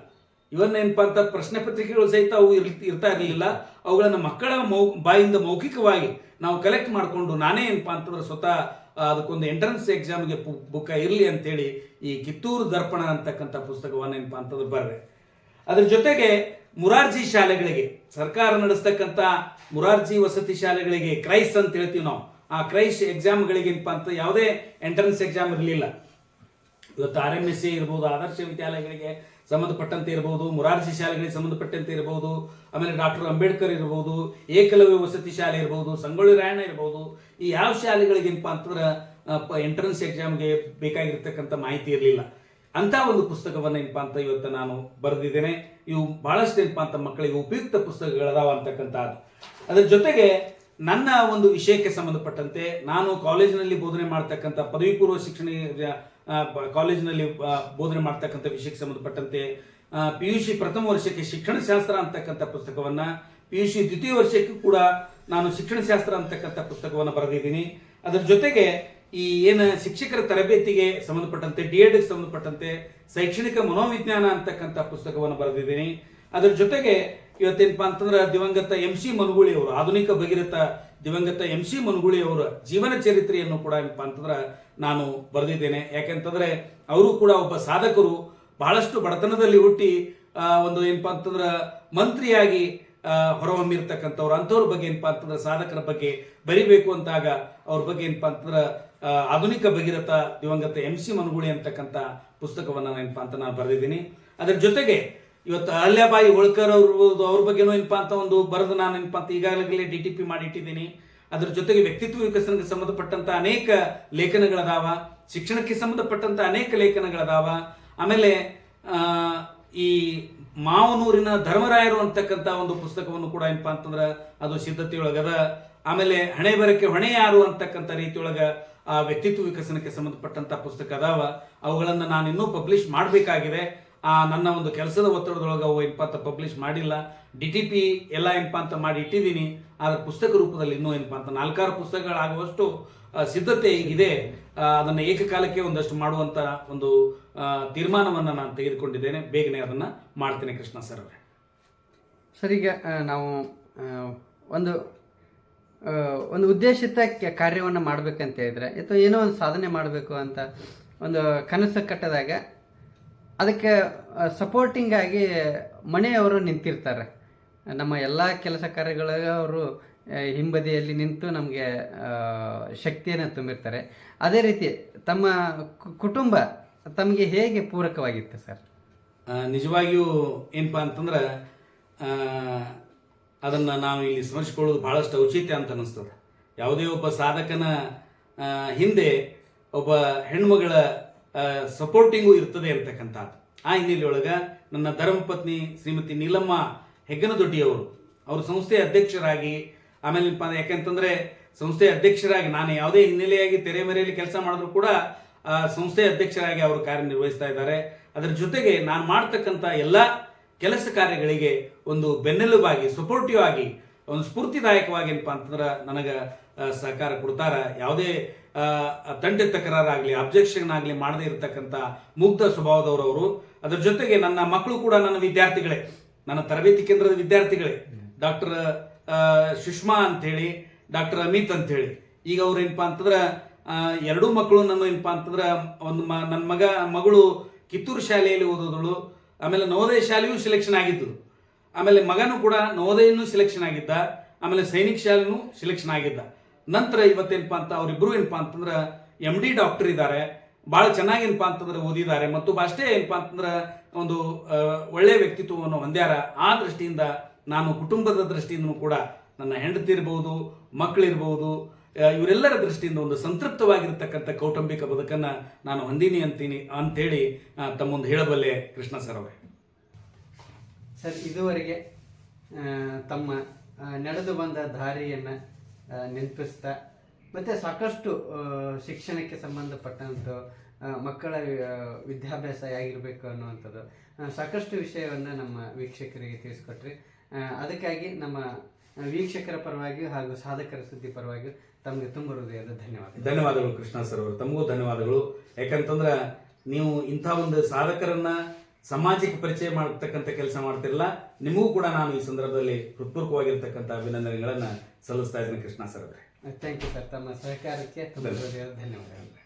S2: ಇವನ್ನ ಏನಪ್ಪಾ ಅಂತ ಪ್ರಶ್ನೆ ಪತ್ರಿಕೆಗಳು ಸಹಿತ ಅವು ಇರ್ತಾ ಇರಲಿಲ್ಲ. ಅವುಗಳನ್ನು ಮಕ್ಕಳ ಬಾಯಿಂದ ಮೌಖಿಕವಾಗಿ ನಾವು ಕಲೆಕ್ಟ್ ಮಾಡಿಕೊಂಡು ನಾನೇ ಏನಪ್ಪಾ ಅಂತಂದ್ರೆ ಸ್ವತಃ ಅದಕ್ಕೊಂದು ಎಂಟ್ರೆನ್ಸ್ ಎಕ್ಸಾಮ್ಗೆ ಬುಕ್ಕ ಇರಲಿ ಅಂತೇಳಿ ಈ ಕಿತ್ತೂರು ದರ್ಪಣ ಅಂತಕ್ಕಂಥ ಪುಸ್ತಕವನ್ನು ಏನಪ್ಪಾ ಅಂತಂದ್ರೆ ಬರೆದೆ. ಅದ್ರ ಜೊತೆಗೆ ಮುರಾರ್ಜಿ ಶಾಲೆಗಳಿಗೆ ಸರ್ಕಾರ ನಡೆಸ್ತಕ್ಕಂಥ ಮುರಾರ್ಜಿ ವಸತಿ ಶಾಲೆಗಳಿಗೆ ಕ್ರೈಸ್ ಅಂತ ಹೇಳ್ತೀವಿ ನಾವು. ಆ ಕ್ರೈಸ್ ಎಕ್ಸಾಮ್ಗಳಿಗೆ ಏನಪ್ಪಾ ಅಂತ ಯಾವುದೇ ಎಂಟ್ರೆನ್ಸ್ ಎಕ್ಸಾಮ್ ಇರಲಿಲ್ಲ. ಇವತ್ತು RMSA ಇರ್ಬೋದು, ಆದರ್ಶ ವಿದ್ಯಾಲಯಗಳಿಗೆ ಸಂಬಂಧಪಟ್ಟಂತೆ ಇರಬಹುದು, ಮುರಾರ್ಜಿ ಶಾಲೆಗಳಿಗೆ ಸಂಬಂಧಪಟ್ಟಂತೆ ಇರಬಹುದು, ಆಮೇಲೆ ಡಾಕ್ಟರ್ ಅಂಬೇಡ್ಕರ್ ಇರಬಹುದು, ಏಕಲವ್ಯ ವಸತಿ ಶಾಲೆ ಇರಬಹುದು, ಸಂಗೊಳ್ಳಿ ರಾಯಣ್ಣ ಇರಬಹುದು, ಈ ಯಾವ ಶಾಲೆಗಳಿಗೆ ಏನಪ್ಪಾ ಅಂತಂದ್ರೆ ಎಂಟ್ರೆನ್ಸ್ ಎಕ್ಸಾಮ್ಗೆ ಬೇಕಾಗಿರ್ತಕ್ಕಂಥ ಮಾಹಿತಿ ಇರಲಿಲ್ಲ. ಅಂತ ಒಂದು ಪುಸ್ತಕವನ್ನು ಏನಪ್ಪಾ ಅಂತ ಇವತ್ತು ನಾನು ಬರೆದಿದ್ದೇನೆ. ಇವು ಬಹಳಷ್ಟು ಏನಪ್ಪಾ ಅಂತ ಮಕ್ಕಳಿಗೆ ಉಪಯುಕ್ತ ಪುಸ್ತಕಗಳದಾವ ಅಂತಕ್ಕಂಥದ್ದು. ಅದರ ಜೊತೆಗೆ ನನ್ನ ಒಂದು ವಿಷಯಕ್ಕೆ ಸಂಬಂಧಪಟ್ಟಂತೆ ನಾನು ಕಾಲೇಜಿನಲ್ಲಿ ಬೋಧನೆ ಮಾಡ್ತಕ್ಕಂಥ ಪದವಿ ಪೂರ್ವ ಶಿಕ್ಷಣ ಕಾಲೇಜಿನಲ್ಲಿ ಬೋಧನೆ ಮಾಡ್ತಕ್ಕಂಥ ವಿಷಯಕ್ಕೆ ಸಂಬಂಧಪಟ್ಟಂತೆ PUC ಪ್ರಥಮ ವರ್ಷಕ್ಕೆ ಶಿಕ್ಷಣ ಶಾಸ್ತ್ರ ಅಂತಕ್ಕಂಥ ಪುಸ್ತಕವನ್ನು, PUC ದ್ವಿತೀಯ ವರ್ಷಕ್ಕೂ ಕೂಡ ನಾನು ಶಿಕ್ಷಣ ಶಾಸ್ತ್ರ ಅಂತಕ್ಕಂಥ ಪುಸ್ತಕವನ್ನು ಬರೆದಿದ್ದೀನಿ. ಅದರ ಜೊತೆಗೆ ಈ ಏನು ಶಿಕ್ಷಕರ ತರಬೇತಿಗೆ ಸಂಬಂಧಪಟ್ಟಂತೆ DEDಗೆ ಸಂಬಂಧಪಟ್ಟಂತೆ ಶೈಕ್ಷಣಿಕ ಮನೋವಿಜ್ಞಾನ ಅಂತಕ್ಕಂಥ ಪುಸ್ತಕವನ್ನು ಬರೆದಿದ್ದೀನಿ. ಅದರ ಜೊತೆಗೆ ಇವತ್ತೇನಪ್ಪಾ ಅಂತಂದ್ರೆ ದಿವಂಗತ MC ಮನುಗೂಳಿ ಅವರು, ಆಧುನಿಕ ಭಗೀರಥ ದಿವಂಗತ MC ಮನುಗೂಳಿ ಅವರ ಜೀವನ ಚರಿತ್ರೆಯನ್ನು ಕೂಡ ಏನಪ್ಪಾ ಅಂತಂದ್ರೆ ನಾನು ಬರೆದಿದ್ದೇನೆ. ಯಾಕೆಂತಂದ್ರೆ ಅವರು ಕೂಡ ಒಬ್ಬ ಸಾಧಕರು, ಬಹಳಷ್ಟು ಬಡತನದಲ್ಲಿ ಹುಟ್ಟಿ ಒಂದು ಏನಪ್ಪಾ ಅಂತಂದ್ರೆ ಮಂತ್ರಿಯಾಗಿ ಹೊರಹೊಮ್ಮಿರ್ತಕ್ಕಂಥವ್ರು. ಅಂಥವ್ರ ಬಗ್ಗೆ ಏನಪ್ಪಾ ಅಂತಂದ್ರೆ ಸಾಧಕರ ಬಗ್ಗೆ ಬರಿಬೇಕು ಅಂತಾಗ ಅವ್ರ ಬಗ್ಗೆ ಏನಪ್ಪಾ ಅಂತಂದ್ರೆ ಆಧುನಿಕ ಭಗೀರಥ ದಿವಂಗತ MC ಮನುಗೂಳಿ ಅಂತಕ್ಕಂಥ ಪುಸ್ತಕವನ್ನು ಏನಪ್ಪಾ ಅಂತ ನಾನು ಬರೆದಿದ್ದೀನಿ. ಅದರ ಜೊತೆಗೆ ಇವತ್ತು ಅಹಲ್ಯಾಬಾಯಿ ಹೋಳ್ಕರ್ ಅವ್ರ ಬಗ್ಗೆನೂ ಏನಪ್ಪಾ ಅಂತ ಒಂದು ಬರೆದು ನಾನು ಏನಪ್ಪಾ ಅಂತ ಈಗಾಗಲೇ DTP ಮಾಡಿಟ್ಟಿದ್ದೀನಿ. ಅದ್ರ ಜೊತೆಗೆ ವ್ಯಕ್ತಿತ್ವ ವಿಕಸನಕ್ಕೆ ಸಂಬಂಧಪಟ್ಟಂತ ಅನೇಕ ಲೇಖನಗಳದಾವ, ಶಿಕ್ಷಣಕ್ಕೆ ಸಂಬಂಧಪಟ್ಟಂತ ಅನೇಕ ಲೇಖನಗಳದಾವ. ಆಮೇಲೆ ಈ ಮಾವನೂರಿನ ಧರ್ಮರಾಯರು ಅಂತಕ್ಕಂಥ ಒಂದು ಪುಸ್ತಕವನ್ನು ಕೂಡ ಏನಪ್ಪಾ ಅಂತಂದ್ರೆ ಅದು ಸಿದ್ಧತೆಯೊಳಗದ. ಆಮೇಲೆ ಹಣೆ ಬರಕ್ಕೆ ಹೊಣೆ ಯಾರು ಅಂತಕ್ಕಂಥ ರೀತಿಯೊಳಗ ಆ ವ್ಯಕ್ತಿತ್ವ ವಿಕಸನಕ್ಕೆ ಸಂಬಂಧಪಟ್ಟಂತ ಪುಸ್ತಕ ಅದಾವ. ಅವುಗಳನ್ನು ನಾನು ಇನ್ನೂ ಪಬ್ಲಿಷ್ ಮಾಡಬೇಕಾಗಿದೆ. ನನ್ನ ಒಂದು ಕೆಲಸದ ಒತ್ತಡದೊಳಗೆ ಅವು ಏನಪ್ಪಾ ಅಂತ ಪಬ್ಲಿಷ್ ಮಾಡಿಲ್ಲ. DTP ಎಲ್ಲ ಏನಪ್ಪಾ ಅಂತ ಮಾಡಿ ಇಟ್ಟಿದ್ದೀನಿ. ಆದ್ರೆ ಪುಸ್ತಕ ರೂಪದಲ್ಲಿ ಇನ್ನೂ ಏನಪ್ಪಾ ಅಂತ 4-6 ಪುಸ್ತಕಗಳಾಗುವಷ್ಟು ಸಿದ್ಧತೆ ಇದೆ. ಅದನ್ನು ಏಕಕಾಲಕ್ಕೆ ಒಂದಷ್ಟು ಮಾಡುವಂತ ಒಂದು ತೀರ್ಮಾನವನ್ನು ನಾನು ತೆಗೆದುಕೊಂಡಿದ್ದೇನೆ. ಬೇಗನೆ ಅದನ್ನು ಮಾಡ್ತೇನೆ ಕೃಷ್ಣ ಸರ್ ಅವರೇ.
S1: ಸರ್, ಈಗ ನಾವು ಒಂದು ಒಂದು ಉದ್ದೇಶಿತ ಕಾರ್ಯವನ್ನು ಮಾಡಬೇಕಂತ ಹೇಳಿದ್ರೆ ಅಥವಾ ಏನೋ ಒಂದು ಸಾಧನೆ ಮಾಡಬೇಕು ಅಂತ ಒಂದು ಕನಸು ಕಟ್ಟದಾಗ ಅದಕ್ಕೆ ಸಪೋರ್ಟಿಂಗ್ ಆಗಿ ಮನೆಯವರು ನಿಂತಿರ್ತಾರೆ. ನಮ್ಮ ಎಲ್ಲ ಕೆಲಸ ಕಾರ್ಯಗಳಿಗೆ ಅವರು ಹಿಂಬದಿಯಲ್ಲಿ ನಿಂತು ನಮಗೆ ಶಕ್ತಿಯನ್ನು ತುಂಬಿರ್ತಾರೆ. ಅದೇ ರೀತಿ ತಮ್ಮ ಕುಟುಂಬ ತಮಗೆ ಹೇಗೆ ಪೂರಕವಾಗಿತ್ತು ಸರ್?
S2: ನಿಜವಾಗಿಯೂ ಏನಪ್ಪ ಅಂತಂದ್ರೆ ಅದನ್ನು ನಾವು ಇಲ್ಲಿ ಸ್ಮರಿಸಿಕೊಳ್ಳೋದು ಬಹಳಷ್ಟು ಔಚಿತ್ಯ ಅಂತ ಅನ್ನಿಸ್ತದೆ. ಯಾವುದೇ ಒಬ್ಬ ಸಾಧಕನ ಹಿಂದೆ ಒಬ್ಬ ಹೆಣ್ಮಗಳ ಸಪೋರ್ಟಿಂಗು ಇರ್ತದೆ ಅಂತಕ್ಕಂಥದ್ದು. ಆ ಹಿನ್ನೆಲೆಯೊಳಗೆ ನನ್ನ ಧರ್ಮಪತ್ನಿ ಶ್ರೀಮತಿ ನೀಲಮ್ಮ ಹೆಗ್ಗನದೊಡ್ಡಿಯವರು ಅವರು ಸಂಸ್ಥೆಯ ಅಧ್ಯಕ್ಷರಾಗಿ, ಆಮೇಲೆ ಯಾಕೆಂತಂದ್ರೆ ಸಂಸ್ಥೆಯ ಅಧ್ಯಕ್ಷರಾಗಿ ನಾನು ಯಾವುದೇ ಹಿನ್ನೆಲೆಯಾಗಿ ತೆರೆ ಮರೆಯಲ್ಲಿ ಕೆಲಸ ಮಾಡಿದ್ರು ಕೂಡ ಸಂಸ್ಥೆಯ ಅಧ್ಯಕ್ಷರಾಗಿ ಅವರು ಕಾರ್ಯನಿರ್ವಹಿಸ್ತಾ ಇದ್ದಾರೆ. ಅದರ ಜೊತೆಗೆ ನಾನು ಮಾಡ್ತಕ್ಕಂಥ ಎಲ್ಲ ಕೆಲಸ ಕಾರ್ಯಗಳಿಗೆ ಒಂದು ಬೆನ್ನೆಲುಬಾಗಿ, ಸಪೋರ್ಟಿವ್ ಆಗಿ, ಒಂದು ಸ್ಫೂರ್ತಿದಾಯಕವಾಗಿ ಏನಪ್ಪಾ ಅಂತಂದ್ರೆ ನನಗೆ ಸಹಕಾರ ಕೊಡ್ತಾರ. ಯಾವುದೇ ತಂಟೆ ತಕರಾರಾಗಲಿ, ಅಬ್ಜೆಕ್ಷನ್ ಆಗಲಿ ಮಾಡದೇ ಇರತಕ್ಕಂಥ ಮುಗ್ಧ ಸ್ವಭಾವದವರವರು. ಅದರ ಜೊತೆಗೆ ನನ್ನ ಮಕ್ಕಳು ಕೂಡ ನನ್ನ ವಿದ್ಯಾರ್ಥಿಗಳೇ, ನನ್ನ ತರಬೇತಿ ಕೇಂದ್ರದ ವಿದ್ಯಾರ್ಥಿಗಳೇ. ಡಾಕ್ಟರ್ ಸುಷ್ಮಾ ಅಂತೇಳಿ, ಡಾಕ್ಟರ್ ಅಮಿತ್ ಅಂತೇಳಿ. ಈಗ ಅವ್ರು ಏನಪ್ಪಾ ಅಂತಂದ್ರೆ ಎರಡೂ ಮಕ್ಕಳು ನನ್ನ ಏನಪ್ಪಾ ಅಂತಂದ್ರೆ ನನ್ನ ಮಗಳು ಕಿತ್ತೂರು ಶಾಲೆಯಲ್ಲಿ ಓದೋದಳು, ಆಮೇಲೆ ನವೋದಯ ಶಾಲೆಯೂ ಸೆಲೆಕ್ಷನ್ ಆಗಿದ್ದು, ಆಮೇಲೆ ಮಗನೂ ಕೂಡ ನವೋದಯನೂ ಸೆಲೆಕ್ಷನ್ ಆಗಿದ್ದ, ಆಮೇಲೆ ಸೈನಿಕ ಶಾಲೆನೂ ಸೆಲೆಕ್ಷನ್ ಆಗಿದ್ದ. ನಂತರ ಇವತ್ತೇನಪ್ಪಾ ಅಂತ ಅವರಿಬ್ರು ಏನಪ್ಪಾ ಅಂತಂದ್ರೆ MD ಡಾಕ್ಟರ್ ಇದ್ದಾರೆ, ಭಾಳ ಚೆನ್ನಾಗಿ ಏನಪ್ಪಾ ಅಂತಂದ್ರೆ ಓದಿದ್ದಾರೆ, ಮತ್ತು ಅಷ್ಟೇ ಏನಪ್ಪಾ ಅಂತಂದ್ರೆ ಒಂದು ಒಳ್ಳೆಯ ವ್ಯಕ್ತಿತ್ವವನ್ನು ಹೊಂದ್ಯಾರ. ಆ ದೃಷ್ಟಿಯಿಂದ ನಾನು ಕುಟುಂಬದ ದೃಷ್ಟಿಯಿಂದನೂ ಕೂಡ ನನ್ನ ಹೆಂಡತಿ ಇರ್ಬೋದು, ಮಕ್ಕಳಿರ್ಬೋದು, ಇವರೆಲ್ಲರ ದೃಷ್ಟಿಯಿಂದ ಒಂದು ಸಂತೃಪ್ತವಾಗಿರ್ತಕ್ಕಂಥ ಕೌಟುಂಬಿಕ ಬದುಕನ್ನು ನಾನು ಹೊಂದೀನಿ ಅಂತೇಳಿ ತಮ್ಮೊಂದು ಹೇಳಬಲ್ಲೆ ಕೃಷ್ಣ ಸರ್ ಅವರೇ.
S1: ಸರ್, ಇದುವರೆಗೆ ತಮ್ಮ ನಡೆದು ಬಂದ ದಾರಿಯನ್ನು ನೆನಪಿಸ್ತಾ ಮತ್ತು ಸಾಕಷ್ಟು ಶಿಕ್ಷಣಕ್ಕೆ ಸಂಬಂಧಪಟ್ಟಂಥ ಮಕ್ಕಳ ವಿದ್ಯಾಭ್ಯಾಸ ಹೇಗಿರಬೇಕು ಅನ್ನುವಂಥದ್ದು ಸಾಕಷ್ಟು ವಿಷಯವನ್ನು ನಮ್ಮ ವೀಕ್ಷಕರಿಗೆ ತಿಳಿಸ್ಕೊಟ್ರಿ. ಅದಕ್ಕಾಗಿ ನಮ್ಮ ವೀಕ್ಷಕರ ಪರವಾಗಿಯೂ ಹಾಗೂ ಸಾಧಕರ ಸುದ್ದಿ ಪರವಾಗಿಯೂ ತಮಗೆ ತುಂಬ ಹೃದಯದ
S2: ಧನ್ಯವಾದಗಳು ಕೃಷ್ಣ ಸರ್ ಅವರು. ತಮಗೂ ಧನ್ಯವಾದಗಳು. ಯಾಕಂತಂದ್ರೆ ನೀವು ಇಂಥ ಒಂದು ಸಾಧಕರನ್ನ ಸಮಾಜಕ್ಕೆ ಪರಿಚಯ ಮಾಡತಕ್ಕಂಥ ಕೆಲಸ ಮಾಡ್ತಿರಲ್ಲ, ನಿಮಗೂ ಕೂಡ ನಾನು ಈ ಸಂದರ್ಭದಲ್ಲಿ ಹೃತ್ಪೂರ್ವಕವಾಗಿರ್ತಕ್ಕಂಥ ಅಭಿನಂದನೆಗಳನ್ನು ಸಲ್ಲಿಸ್ತಾ ಇದ್ದೀನಿ ಕೃಷ್ಣ ಸರ್ ಅವರೇ.
S1: Thank you sir. ತಮ್ಮ ಸಹಕಾರಕ್ಕೆ ತುಂಬ ಹೃದಯದ ಧನ್ಯವಾದಗಳು.